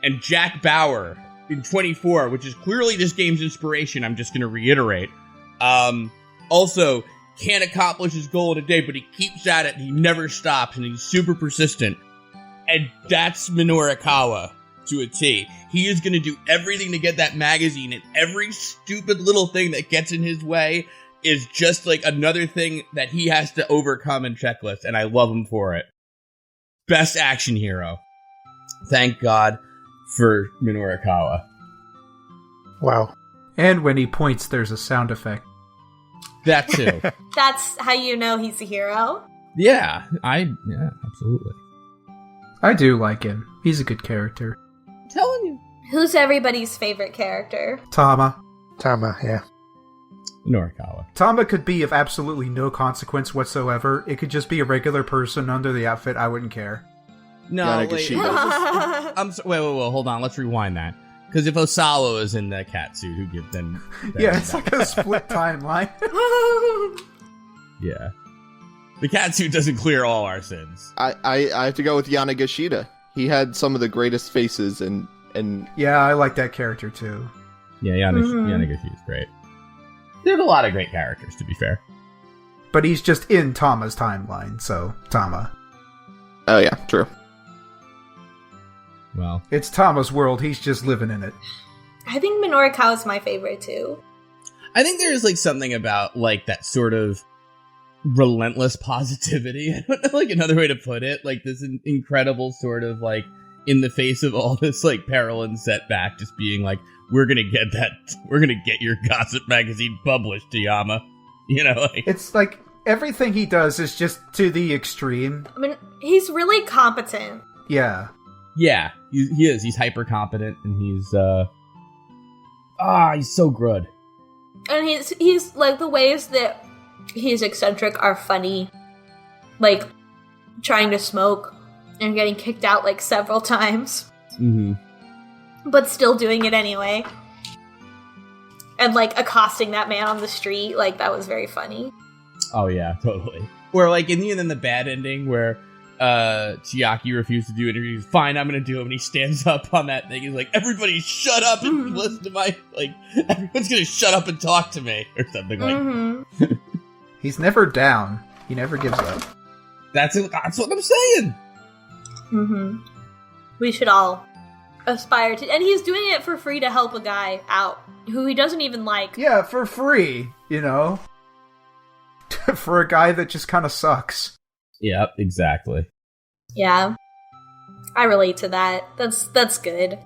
And Jack Bauer in 24, which is clearly this game's inspiration, I'm just going to reiterate, also can't accomplish his goal in a day, but he keeps at it, and he never stops, and he's super persistent. And that's Minorikawa to a T. He is going to do everything to get that magazine, and every stupid little thing that gets in his way is just another thing that he has to overcome in checklist, and I love him for it. Best action hero. Thank God for Minorikawa. Wow. And when he points, there's a sound effect. That too. That's how you know he's a hero? Yeah, absolutely. I do like him. He's a good character. I'm telling you. Who's everybody's favorite character? Tama, yeah. Minorikawa. Tama could be of absolutely no consequence whatsoever. It could just be a regular person under the outfit. I wouldn't care. No, wait. Wait, hold on. Let's rewind that. Because if Osawa was in the cat suit, who gives them? Yeah, it's like a split timeline. Yeah. The cat suit doesn't clear all our sins. I have to go with Yanagishita. He had some of the greatest faces and yeah, I like that character too. Yeah, Yanagishita's great. There's a lot of great characters, to be fair. But he's just in Tama's timeline, so Tama. Oh yeah, true. Well, it's Tama's world. He's just living in it. I think Minorikawa's my favorite too. I think there's something about that sort of relentless positivity. I don't know another way to put it. This incredible sort of in the face of all this peril and setback, just being we're gonna get your gossip magazine published, Tiyama. It's everything he does is just to the extreme. I mean, he's really competent. Yeah. Yeah, he is. He's hyper competent, and he's so good. And he's the ways that he's eccentric are funny. Trying to smoke and getting kicked out several times. Mm-hmm. But still doing it anyway. And accosting that man on the street, that was very funny. Oh yeah, totally. Or in the bad ending where Chiaki refused to do interviews. Fine, I'm gonna do it. And he stands up on that thing. He's like, everybody shut up and listen to my, everyone's gonna shut up and talk to me. Or something He's never down. He never gives up. That's what I'm saying. Mm-hmm. We should all aspire to, and he's doing it for free to help a guy out who he doesn't even like. Yeah, for free, you know, for a guy that just kind of sucks. Yep, exactly. Yeah, I relate to that. That's good.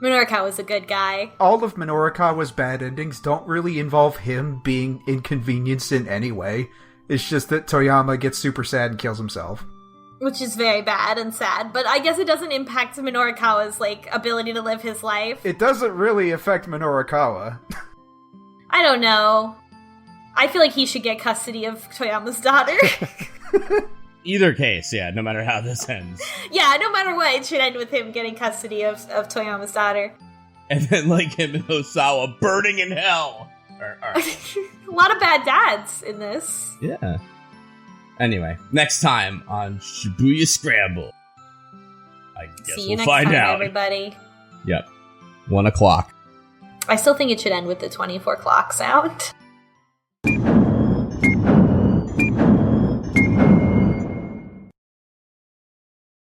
Minorikawa's a good guy. All of Minorikawa's bad endings don't really involve him being inconvenienced in any way. It's just that Toyama gets super sad and kills himself. Which is very bad and sad, but I guess it doesn't impact Minorikawa's, ability to live his life. It doesn't really affect Minorikawa. I don't know. I feel like he should get custody of Toyama's daughter. Either case, yeah, no matter how this ends. Yeah, no matter what, it should end with him getting custody of Toyama's daughter. And then, him and Osawa burning in hell. A lot of bad dads in this. Yeah. Anyway, next time on Shibuya Scramble. I guess See you we'll next find time, out. everybody. Yep. 1:00. I still think it should end with the 24 clock sound.